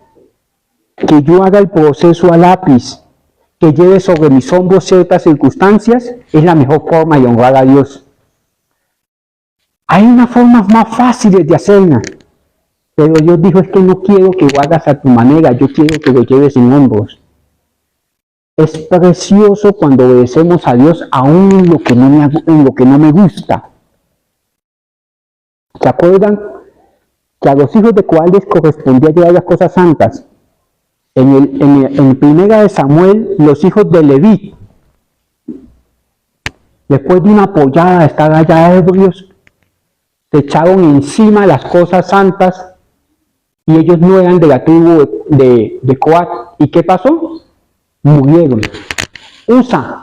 que yo haga el proceso a lápiz, que lleve sobre mis hombros ciertas circunstancias, es la mejor forma de honrar a Dios. Hay unas formas más fáciles de hacerla, pero Dios dijo, es que no quiero que lo hagas a tu manera, yo quiero que lo lleves en hombros. Es precioso cuando obedecemos a Dios aún en lo que no me gusta. ¿Se acuerdan que a los hijos de Coat les correspondía llevar las cosas santas? En primera de Samuel, los hijos de Leví, después de una pollada de estar allá ebrios, se echaron encima las cosas santas y ellos no eran de la tribu de Coat. ¿Y qué pasó? Murieron. Usa,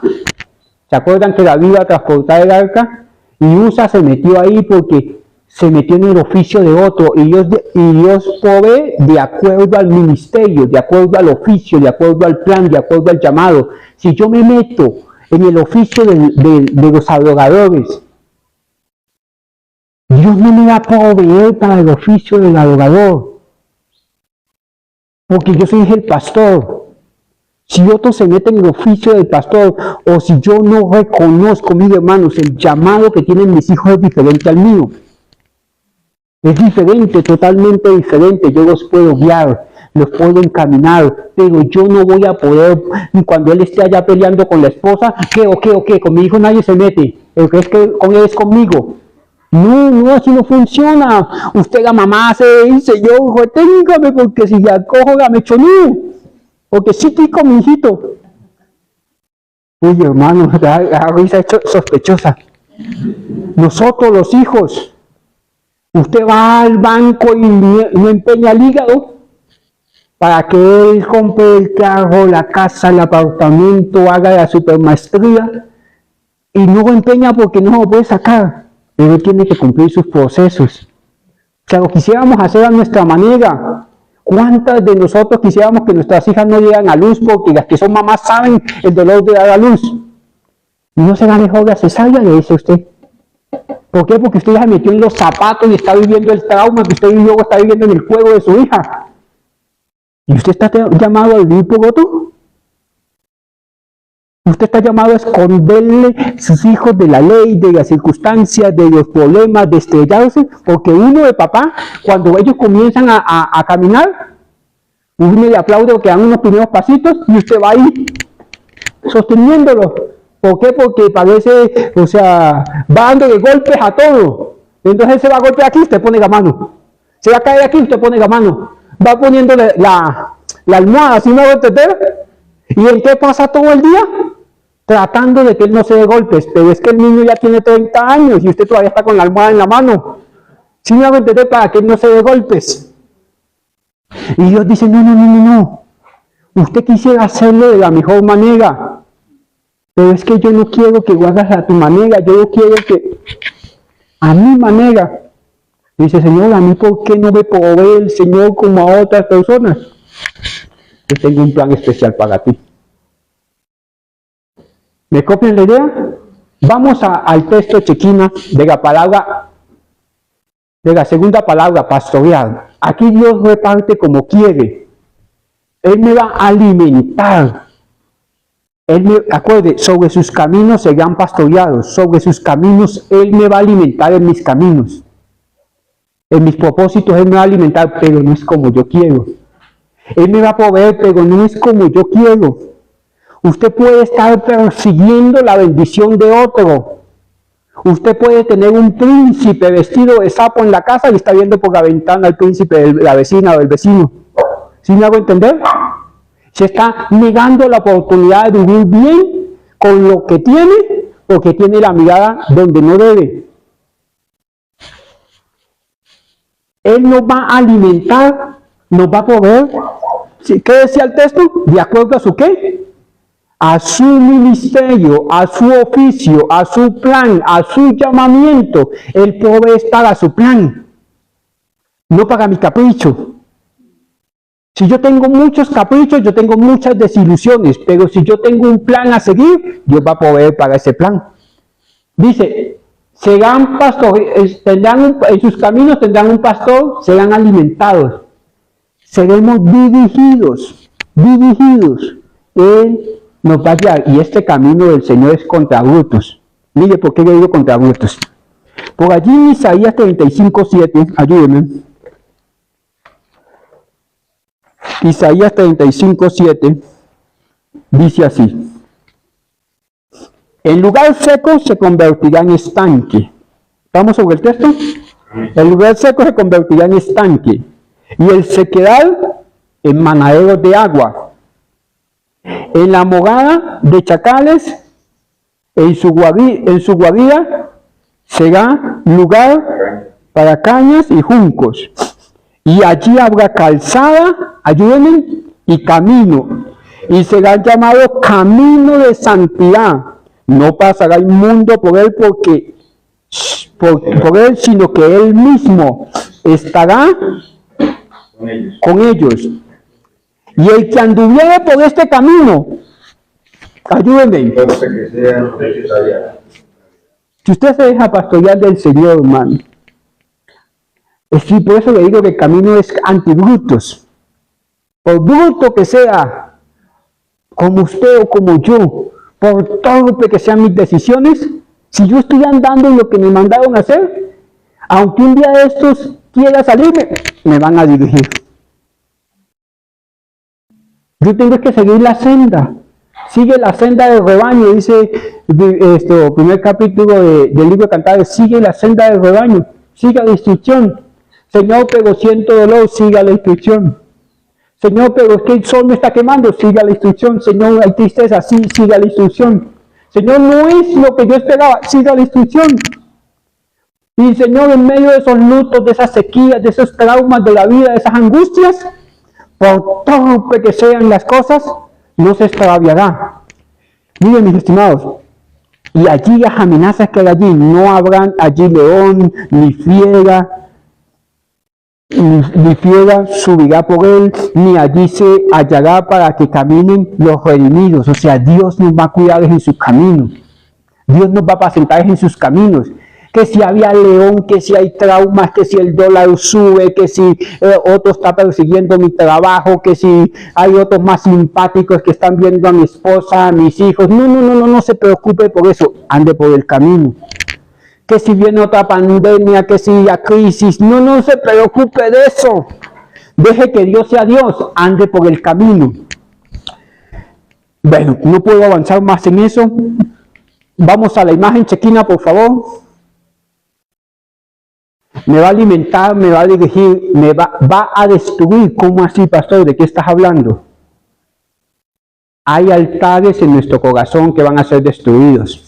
¿se acuerdan que David iba a transportar el arca? Y Usa se metió ahí porque se metió en el oficio de otro, y Dios provee de acuerdo al ministerio, de acuerdo al oficio, de acuerdo al plan, de acuerdo al llamado. Si yo me meto en el oficio de los adoradores, Dios no me va a proveer para el oficio del adorador, porque yo soy el pastor. Si otro se mete en el oficio del pastor, o si yo no reconozco, mis hermanos, el llamado que tienen mis hijos es diferente al mío. Es diferente, totalmente diferente. Yo los puedo guiar, los puedo encaminar, pero yo no voy a poder, cuando él esté allá peleando con la esposa, ¿qué? Con mi hijo nadie se mete. El que es que con él es conmigo. No, así no funciona. Usted, la mamá, se dice, yo, téngame, porque si la cojo, la me choní. Porque sí, tico, mi hijito. Uy, hermano, la risa es sospechosa. Nosotros, los hijos, usted va al banco y no empeña el hígado para que él compre el carro, la casa, el apartamento, haga la supermaestría, y no lo empeña porque no lo puede sacar, pero él tiene que cumplir sus procesos. O sea, lo quisiéramos hacer a nuestra manera. ¿Cuántas de nosotros quisiéramos que nuestras hijas no llegan a luz porque las que son mamás saben el dolor de dar a luz? ¿No será mejor la cesárea, le dice usted? ¿Por qué? Porque usted ya se metió en los zapatos y está viviendo el trauma que usted luego está viviendo en el juego de su hija. ¿Y usted está llamado a vivir por otro? Usted está llamado a esconderle sus hijos de la ley, de las circunstancias, de los problemas, de estrellarse, porque uno de papá, cuando ellos comienzan a caminar, uno le aplaude porque dan unos primeros pasitos y usted va ahí sosteniéndolo. ¿Por qué? Porque parece, va dándole golpes a todo. Entonces él se va a golpear aquí, usted pone la mano. Se va a caer aquí, usted pone la mano. Va poniéndole la almohada, así me va a entender. ¿Y en qué pasa todo el día? Tratando de que él no se dé golpes, pero es que el niño ya tiene 30 años y usted todavía está con la almohada en la mano. ¿Sí me va a entender? Para que él no se dé golpes. Y Dios dice, no. Usted quisiera hacerlo de la mejor manera, pero es que yo no quiero que lo hagas a tu manera, yo quiero que a mi manera. Dice, Señor, ¿a mí por qué no me provee el Señor como a otras personas? Yo tengo un plan especial para ti. ¿Me copian la idea? Vamos al texto chequina de la segunda palabra, pastorear. Aquí Dios reparte como quiere. Él me va a alimentar. Acuerde, sobre sus caminos serán pastoreados. Sobre sus caminos Él me va a alimentar en mis caminos. En mis propósitos Él me va a alimentar, pero no es como yo quiero. Él me va a proveer, pero no es como yo quiero. Usted puede estar persiguiendo la bendición de otro. Usted puede tener un príncipe vestido de sapo en la casa y está viendo por la ventana al príncipe de la vecina o del vecino. ¿Sí me hago entender? Se está negando la oportunidad de vivir bien con lo que tiene, porque tiene la mirada donde no debe. Él nos va a alimentar, nos va a proveer. ¿Qué decía el texto? ¿De acuerdo a su qué? A su ministerio, a su oficio, a su plan, a su llamamiento. Él provee para su plan, no para mi capricho. Si yo tengo muchos caprichos, yo tengo muchas desilusiones, pero si yo tengo un plan a seguir, Dios va a proveer para ese plan. Dice, serán pastores, en sus caminos tendrán un pastor, serán alimentados. Seremos dirigidos. Él nos va a guiar. Y este camino del Señor es contra brutos. Mire por qué le digo contra brutos. Por allí en Isaías 35:7, ayúdenme. Isaías 35:7 dice así: el lugar seco se convertirá en estanque. ¿Estamos sobre el texto? El lugar seco se convertirá en estanque y el sequedal en manaderos de agua. En la morada de chacales, en su guarida será lugar para cañas y juncos. Y allí habrá calzada, ayúdenme, y camino. Y será llamado camino de santidad. No pasará inmundo por él por él, sino que él mismo estará con ellos. Y el que anduviere por este camino, ayúdenme. Si usted se deja pastorear del Señor, hermano, es que por eso le digo que el camino es antibrutos. Por bruto que sea, como usted o como yo, por torpe que sean mis decisiones, si yo estoy andando en lo que me mandaron a hacer, aunque un día de estos quiera salirme, me van a dirigir. Yo tengo que seguir la senda. Sigue la senda del rebaño, dice el primer capítulo del libro de Cantares. Sigue la senda del rebaño, siga la instrucción. Señor, pero siento dolor, siga la instrucción. Señor, pero es que el sol me está quemando, siga la instrucción. Señor, hay tristeza, sí, siga la instrucción. Señor, no es lo que yo esperaba, siga la instrucción. Y Señor, en medio de esos lutos, de esas sequías, de esos traumas de la vida, de esas angustias, por torpe que sean las cosas, no se extraviará. Miren, mis estimados, y allí las amenazas que hay allí, no habrán allí león, ni fiera subirá por él, ni allí se hallará para que caminen los redimidos. O sea, Dios nos va a cuidar en sus caminos. Dios nos va a apacentar en sus caminos. Que si había león, que si hay traumas, que si el dólar sube, que si otro está persiguiendo mi trabajo, que si hay otros más simpáticos que están viendo a mi esposa, a mis hijos. No se preocupe por eso, ande por el camino. Que si viene otra pandemia, que si la crisis, no se preocupe de eso. Deje que Dios sea Dios, ande por el camino. Bueno, no puedo avanzar más en eso. Vamos a la imagen chequina, por favor. Me va a alimentar, me va a dirigir, va a destruir. ¿Cómo así, pastor? ¿De qué estás hablando? Hay altares en nuestro corazón que van a ser destruidos.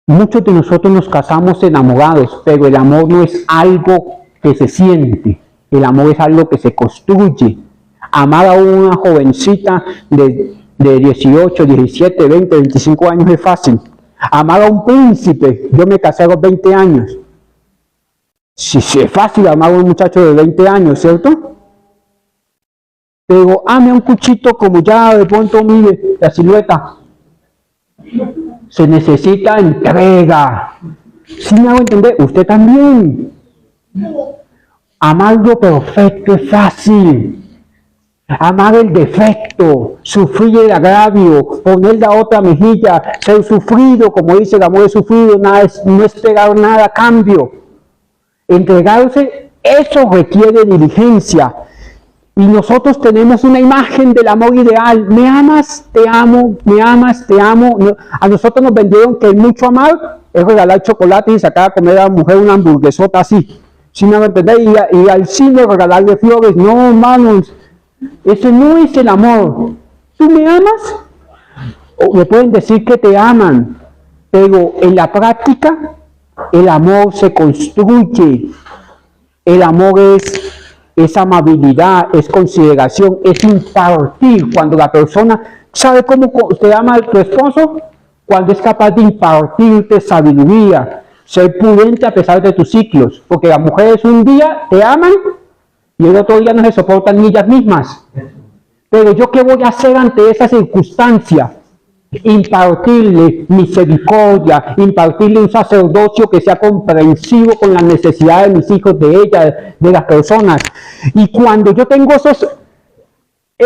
Muchos de nosotros nos casamos enamorados, pero el amor no es algo que se siente, el amor es algo que se construye. Amar a una jovencita de 18, 17, 20, 25 años es fácil. Amar a un príncipe, yo me casé a los 20 años. Sí, es fácil amar a un muchacho de 20 años, ¿cierto? Pero ame a un cuchito como ya de pronto mire la silueta. Se necesita entrega. ¿Sí me hago entender? Usted también. Amar lo perfecto es fácil. Amar el defecto, sufrir el agravio, poner la otra mejilla, ser sufrido, como dice el amor es sufrido, no esperar nada a cambio. Entregarse, eso requiere diligencia. Y nosotros tenemos una imagen del amor ideal. Me amas, te amo, me amas, te amo. A nosotros nos vendieron que mucho amar es regalar chocolate y sacar a comer a la mujer una hamburguesota así. ¿Sí me entendés? Y al cine regalarle flores. No, hermanos, ese no es el amor. ¿Tú me amas? O me pueden decir que te aman, pero en la práctica el amor se construye. El amor es amabilidad, es consideración, es impartir. Cuando la persona sabe cómo te ama a tu esposo, cuando es capaz de impartirte sabiduría, ser prudente a pesar de tus ciclos, porque las mujeres un día te aman y el otro día no se soportan ni ellas mismas. Pero yo, ¿qué voy a hacer ante esa circunstancia? Impartirle misericordia, impartirle un sacerdocio que sea comprensivo con las necesidades de mis hijos, de ellas, de las personas. Y cuando yo tengo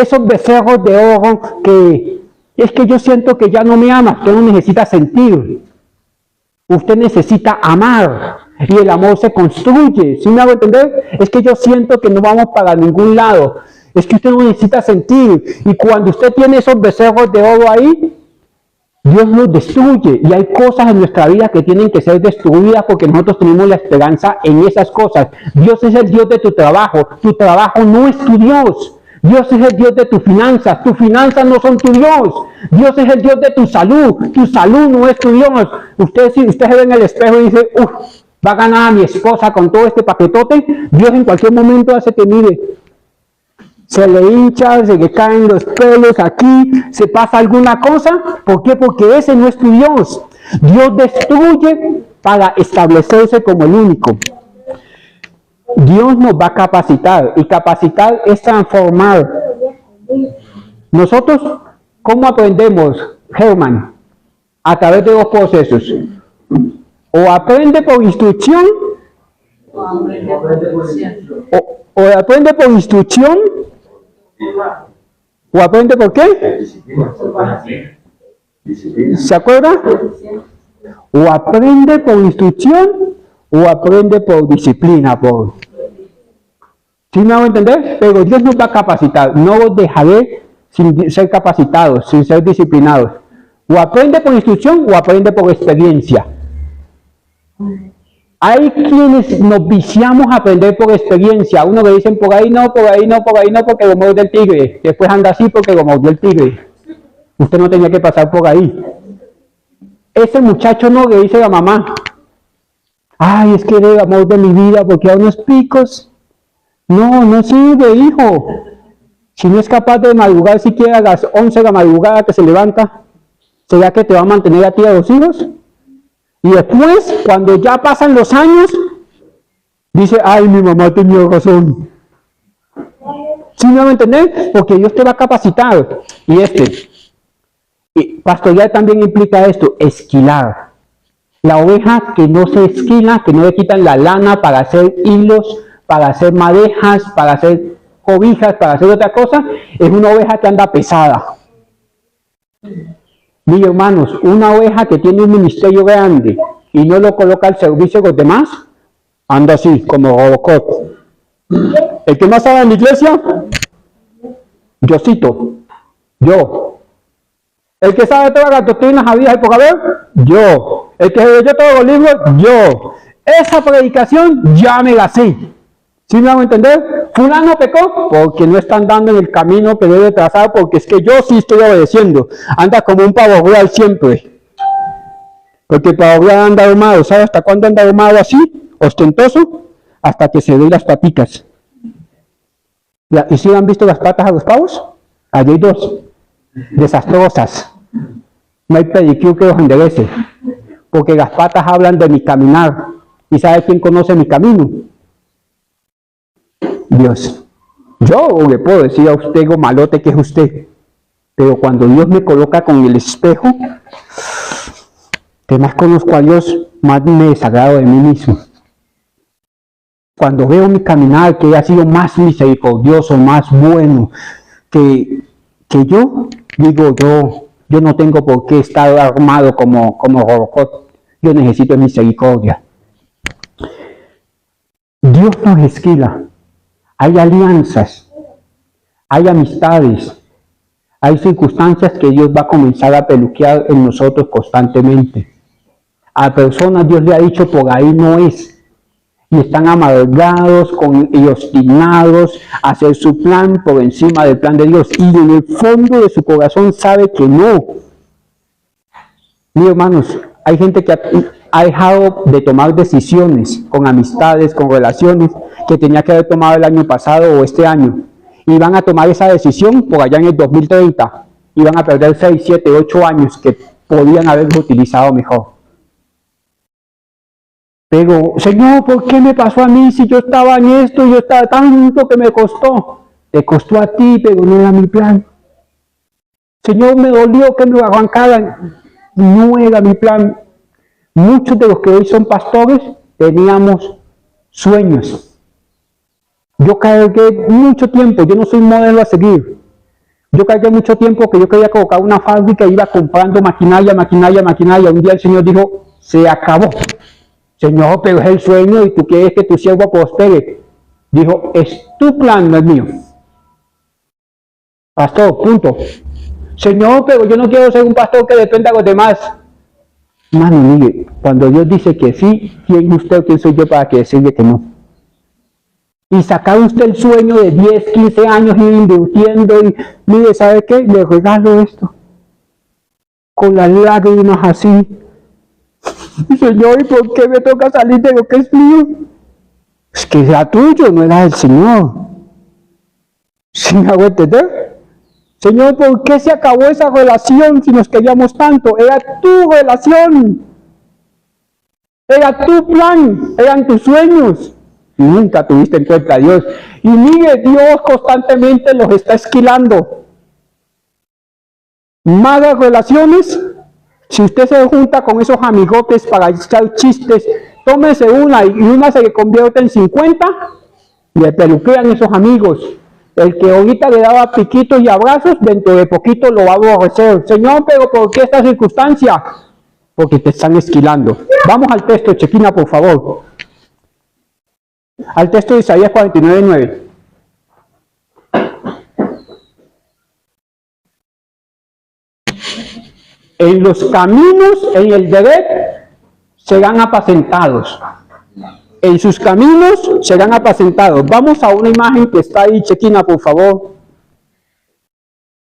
esos becerros de oro que es que yo siento que ya no me ama. Usted no necesita sentir. Usted necesita amar. Y el amor se construye. ¿Sí me hago entender? Es que yo siento que no vamos para ningún lado. Es que usted no necesita sentir. Y cuando usted tiene esos becerros de oro ahí, Dios los destruye. Y hay cosas en nuestra vida que tienen que ser destruidas porque nosotros tenemos la esperanza en esas cosas. Dios es el Dios de tu trabajo. Tu trabajo no es tu Dios. Dios es el Dios de tus finanzas no son tu Dios. Dios es el Dios de tu salud no es tu Dios. Usted si usted se ve en el espejo y dice, va a ganar a mi esposa con todo este paquetote, Dios en cualquier momento hace que mire, se le hincha, se le caen los pelos aquí, se pasa alguna cosa. ¿Por qué? Porque ese no es tu Dios. Dios destruye para establecerse como el único. Dios nos va a capacitar, y capacitar es transformar. Nosotros, ¿cómo aprendemos, Germán? A través de dos procesos. O aprende por instrucción, o aprende por instrucción, o aprende por qué. ¿Se acuerda? O aprende por instrucción, o aprende por disciplina, ¿sí me hago entender? Pero Dios nos va a capacitar, no os dejaré sin ser capacitados, sin ser disciplinados. O aprende por instrucción, o aprende por experiencia. Hay quienes nos viciamos a aprender por experiencia. Uno le dicen por ahí no, porque lo mordió el tigre. Después anda así porque lo mordió el tigre. Usted no tenía que pasar por ahí. Ese muchacho no, le dice a la mamá, ay, es que era el amor de mi vida porque hay unos picos. No, no sirve, hijo. Si no es capaz de madrugar siquiera a las 11 de la madrugada que se levanta, ¿será que te va a mantener a ti y a los hijos? Y después, cuando ya pasan los años, dice, ay, mi mamá tenía razón. ¿Sí me van a entender? Porque Dios te va a capacitar. Y pastorear también implica esto, esquilar. La oveja que no se esquila, que no le quitan la lana para hacer hilos, para hacer madejas, para hacer cobijas, para hacer otra cosa, es una oveja que anda pesada. Mis hermanos, una oveja que tiene un ministerio grande y no lo coloca al servicio de los demás, anda así, como Robocop. ¿El que más sabe en la iglesia? Yo. El que sabe todas las doctrinas habidas y por haber, yo. El que leyó todos los libros, yo. Esa predicación ya me la sé. ¿Sí me hago entender? Fulano pecó porque no está andando en el camino que debe trazar, porque es que yo sí estoy obedeciendo. Anda como un pavo real siempre. Porque el pavo real anda armado. ¿Sabe hasta cuándo anda armado así? Ostentoso. Hasta que se den las paticas. ¿Y si han visto las patas a los pavos? Allí hay dos. Desastrosas. No hay pedicure que los enderece. Porque las patas hablan de mi caminar. ¿Y sabe quién conoce mi camino? Dios. Yo le puedo decir a usted lo malote que es usted, pero cuando Dios me coloca con el espejo, que más conozco a Dios, más me desagrado de mí mismo. Cuando veo mi caminar, que ha sido más misericordioso, más bueno, que yo, digo yo no tengo por qué estar armado como Robocop. Yo necesito misericordia. Dios nos esquila. Hay alianzas, hay amistades, hay circunstancias que Dios va a comenzar a peluquear en nosotros constantemente. A personas Dios le ha dicho por ahí no es, y están amargados y obstinados a hacer su plan por encima del plan de Dios, y en el fondo de su corazón sabe que no. Mis hermanos, hay gente que ha dejado de tomar decisiones con amistades, con relaciones, que tenía que haber tomado el año pasado o este año, y van a tomar esa decisión por allá en el 2030, y van a perder 6, 7, 8 años que podían haberlo utilizado mejor. Pero, Señor, ¿por qué me pasó a mí si yo estaba en esto, yo estaba tanto que me costó? Te costó a ti, pero no era mi plan. Señor, me dolió que me arrancaran, no era mi plan. Muchos de los que hoy son pastores teníamos sueños. Yo cargué mucho tiempo, yo no soy un modelo a seguir, Yo cargué mucho tiempo que yo quería colocar una fábrica e iba comprando maquinaria. Un día el Señor dijo, se acabó. Señor, pero es el sueño y tú quieres que tu siervo prospere. Dijo, es tu plan, no es mío. Pastor, punto. Señor, pero yo no quiero ser un pastor que dependa de los demás. Mano, mire, cuando Dios dice que sí, ¿quién usted o quién soy yo para que decirle que no? Y sacar usted el sueño de 10, 15 años, ir invirtiendo y, mire, ¿sabe qué? Le regalo esto. Con las lágrimas así. Señor, ¿y por qué me toca salir de lo que es mío? Es que era tuyo, no era del Señor. ¿Sí me hago entender? Señor, ¿por qué se acabó esa relación si nos queríamos tanto? Era tu relación. Era tu plan. Eran tus sueños. Nunca tuviste en cuenta a Dios. Y mire, Dios constantemente los está esquilando. Malas relaciones. Si usted se junta con esos amigotes para echar chistes, tómese una y una se le convierte en 50, le peluquean esos amigos. El que ahorita le daba piquitos y abrazos, dentro de poquito lo va a aborrecer. Señor, pero ¿por qué esta circunstancia? Porque te están esquilando. Vamos al texto, Chequina, por favor. Al texto de Isaías 49:9. En los caminos, en el deber, serán apacentados. En sus caminos serán apacentados. Vamos a una imagen que está ahí, Chequina, por favor.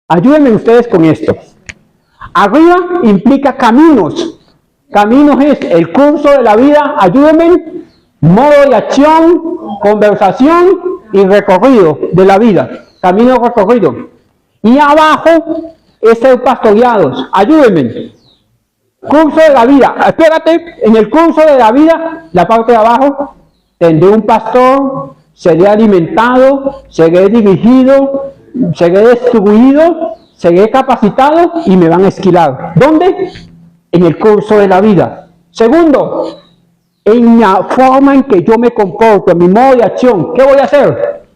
Ayúdenme ustedes con esto. Arriba implica caminos. Caminos es el curso de la vida. Ayúdenme. Modo de acción, conversación y recorrido de la vida. Camino recorrido. Y abajo es ser pastoreados. Ayúdenme. Curso de la vida. Espérate, en el curso de la vida, la parte de abajo, tendré un pastor, seré alimentado, seré dirigido, seré destruido, seré capacitado y me van a esquilar. ¿Dónde? En el curso de la vida. Segundo, en la forma en que yo me comporto, en mi modo de acción. ¿Qué voy a hacer?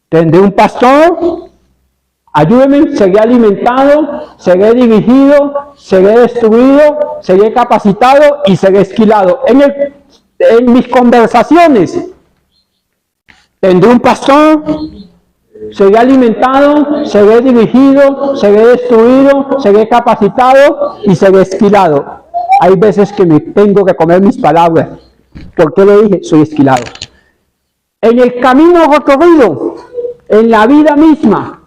Tendré un pastor, ayúdenme, seré alimentado, seré dirigido, seré destruido, seré capacitado y seré esquilado. En mis conversaciones, tendré un pastor, seré alimentado, seré dirigido, seré destruido, seré capacitado y seré esquilado. Hay veces que me tengo que comer mis palabras. ¿Por qué le dije? Soy esquilado. En el camino recorrido, en la vida misma,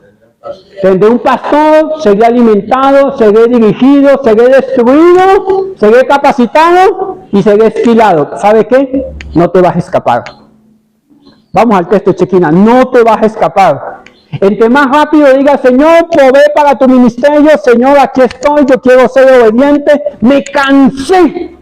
tendré un pastor, seré alimentado, seré dirigido, seré destruido, seré capacitado y seré esquilado. ¿Sabe qué? No te vas a escapar. Vamos al texto, Chequina. No te vas a escapar. Entre más rápido diga, Señor, provee para tu ministerio. Señor, aquí estoy, yo quiero ser obediente. Me cansé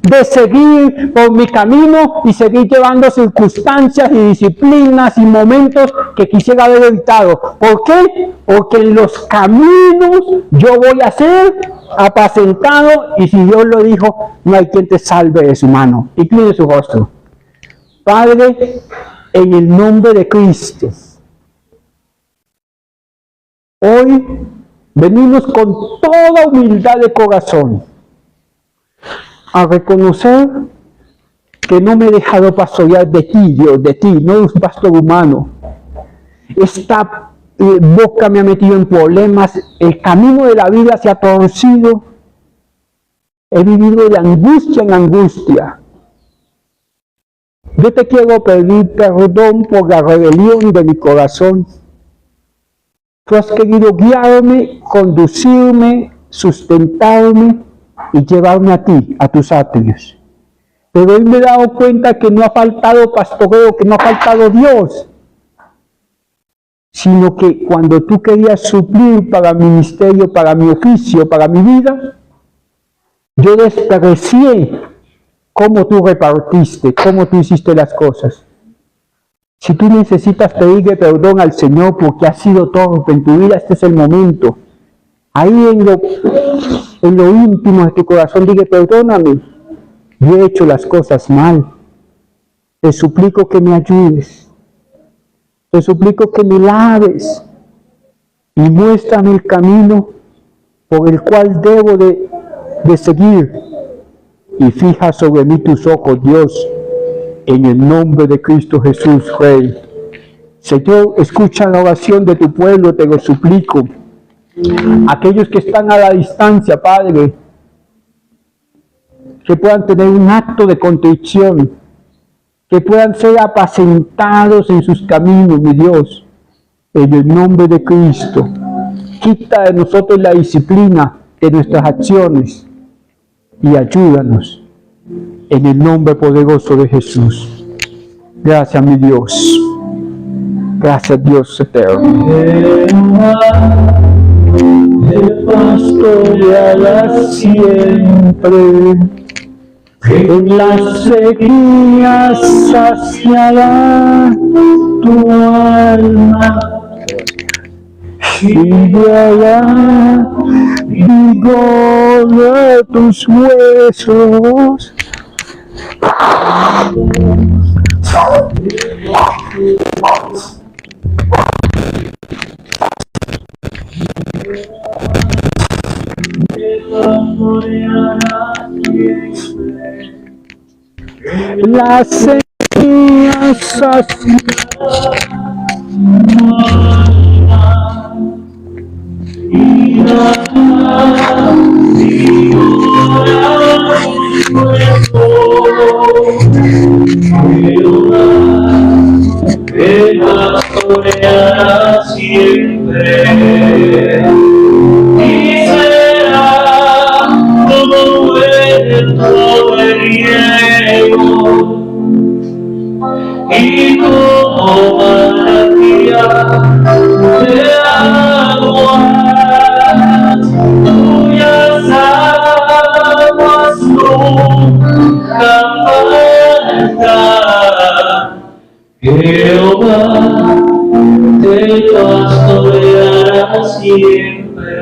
de seguir por mi camino y seguir llevando circunstancias y disciplinas y momentos que quisiera haber evitado. ¿Por qué? Porque en los caminos yo voy a ser apacentado y si Dios lo dijo, no hay quien te salve de su mano. Incline su rostro. Padre, en el nombre de Cristo, hoy venimos con toda humildad de corazón a reconocer que no me he dejado pastorear de ti, Dios, de ti, no de un pastor humano. Esta boca me ha metido en problemas, el camino de la vida se ha torcido, he vivido de angustia en angustia. Yo te quiero pedir perdón por la rebelión de mi corazón. Tú has querido guiarme, conducirme, sustentarme y llevarme a ti, a tus atrios. Pero hoy me he dado cuenta que no ha faltado pastoreo, que no ha faltado Dios, sino que cuando tú querías suplir para mi ministerio, para mi oficio, para mi vida, yo desprecié cómo tú repartiste, cómo tú hiciste las cosas. Si tú necesitas pedirle perdón al Señor porque has sido torpe en tu vida, este es el momento. Ahí en lo íntimo de tu corazón, dile, perdóname, yo he hecho las cosas mal. Te suplico que me ayudes. Te suplico que me laves. y muéstrame el camino por el cual debo de seguir. Y fija sobre mí tus ojos, Dios, en el nombre de Cristo Jesús, Rey. Señor, escucha la oración de tu pueblo, te lo suplico. Aquellos que están a la distancia, Padre, que puedan tener un acto de contrición, que puedan ser apacentados en sus caminos, mi Dios, en el nombre de Cristo. Quita de nosotros la disciplina de nuestras acciones y ayúdanos en el nombre poderoso de Jesús. Gracias, mi Dios. Gracias, Dios eterno. El pastoreará siempre, en las sequías saciará tu alma y dará vigor a tus huesos. Las sequías saciarán y dará vigor a tus huesos. Te pastoreará siempre y será como huerto de riego y como manantial de aguas, cuyas aguas nunca faltan. Jehová te pastoreará siempre.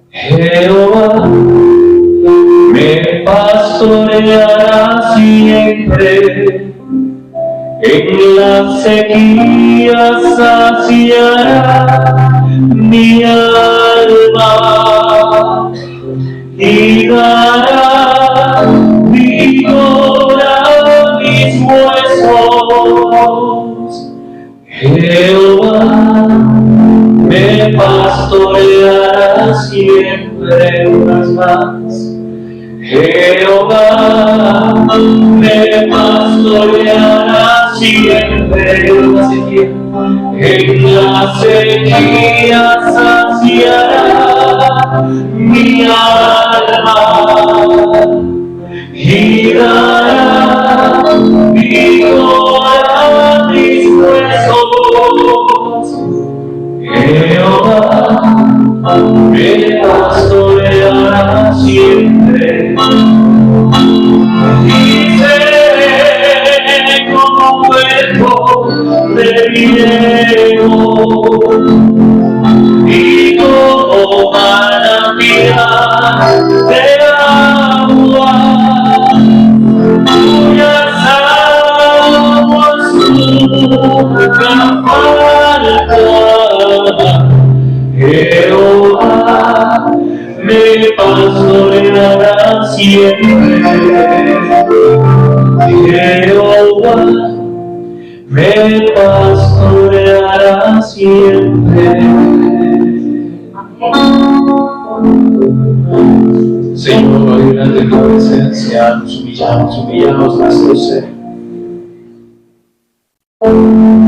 Jehová me pastoreará siempre. En la sequía saciará mi alma y dará vigor a mis huesos. Jehová me pastoreará siempre. Unas más. Jehová me pastoreará siempre. En la sequía saciará mi alma y dará vigor a mis huesos. Jehová me pastoreará siempre y seré como huerto de riego y como manantial de agua, cuyas aguas nunca faltan. Jehová me pastoreará siempre. Jehová me pastoreará siempre. Señor, hoy delante de tu presencia nos humillamos nuestro ser.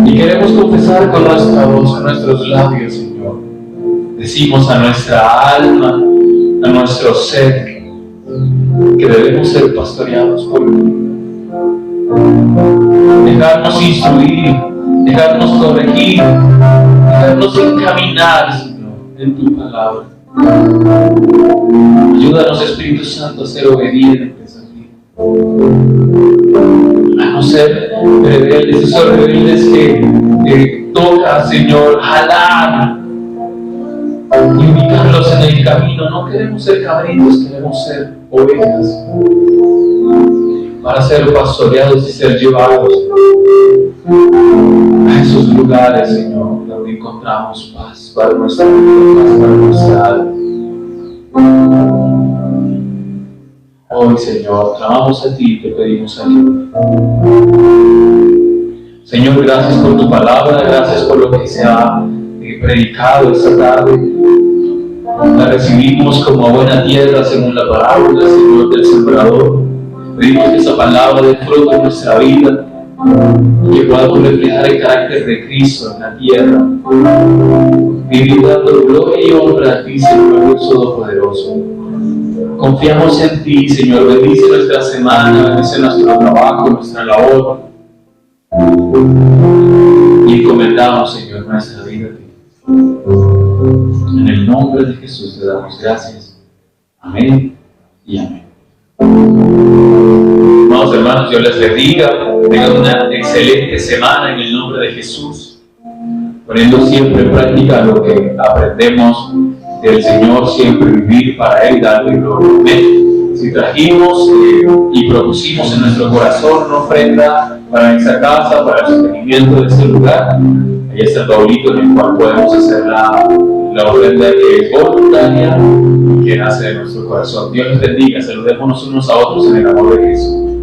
Y queremos confesar con nuestra voz, a nuestros labios, Señor. Decimos a nuestra alma, a nuestro ser, que debemos ser pastoreados por ti. Dejarnos instruir, dejarnos corregir, dejarnos encaminar, Señor, en tu palabra. Ayúdanos, Espíritu Santo, a ser obedientes a ti, a no ser rebeldes, esos rebeldes que toca, Señor, jalar y ubicarlos en el camino. No queremos ser cabritos, queremos ser ovejas para ser pastoreados y ser llevados a esos lugares, Señor, donde donde encontramos paz para nuestra vida, paz para nuestra alma. Hoy, Señor, clamamos a ti y te pedimos ayuda. Señor, gracias por tu palabra, gracias por lo que se ha predicado esta tarde. La recibimos como buena tierra según la parábola, Señor, del sembrador. Pedimos que esa palabra dé fruto en nuestra vida y que podamos reflejar el carácter de Cristo en la tierra, vivir dando gloria y honra a ti, Señor Dios Todopoderoso. Confiamos en ti, Señor. Bendice nuestra semana, bendice nuestro trabajo, nuestra labor. Y encomendamos, Señor, nuestra vida a ti. En el nombre de Jesús te damos gracias. Amén y amén. Amados hermanos, Dios les bendiga. Tengan una excelente semana en el nombre de Jesús. Poniendo siempre en práctica lo que aprendemos del Señor, siempre vivir para Él, darle gloria. Amén. Si trajimos y propusimos en nuestro corazón una ofrenda para esta casa, para el sostenimiento de este lugar, ahí está el tablito en el cual podemos hacer la ofrenda que es voluntaria y que nace de nuestro corazón. Dios les bendiga, saludémonos unos a otros en el amor de Jesús.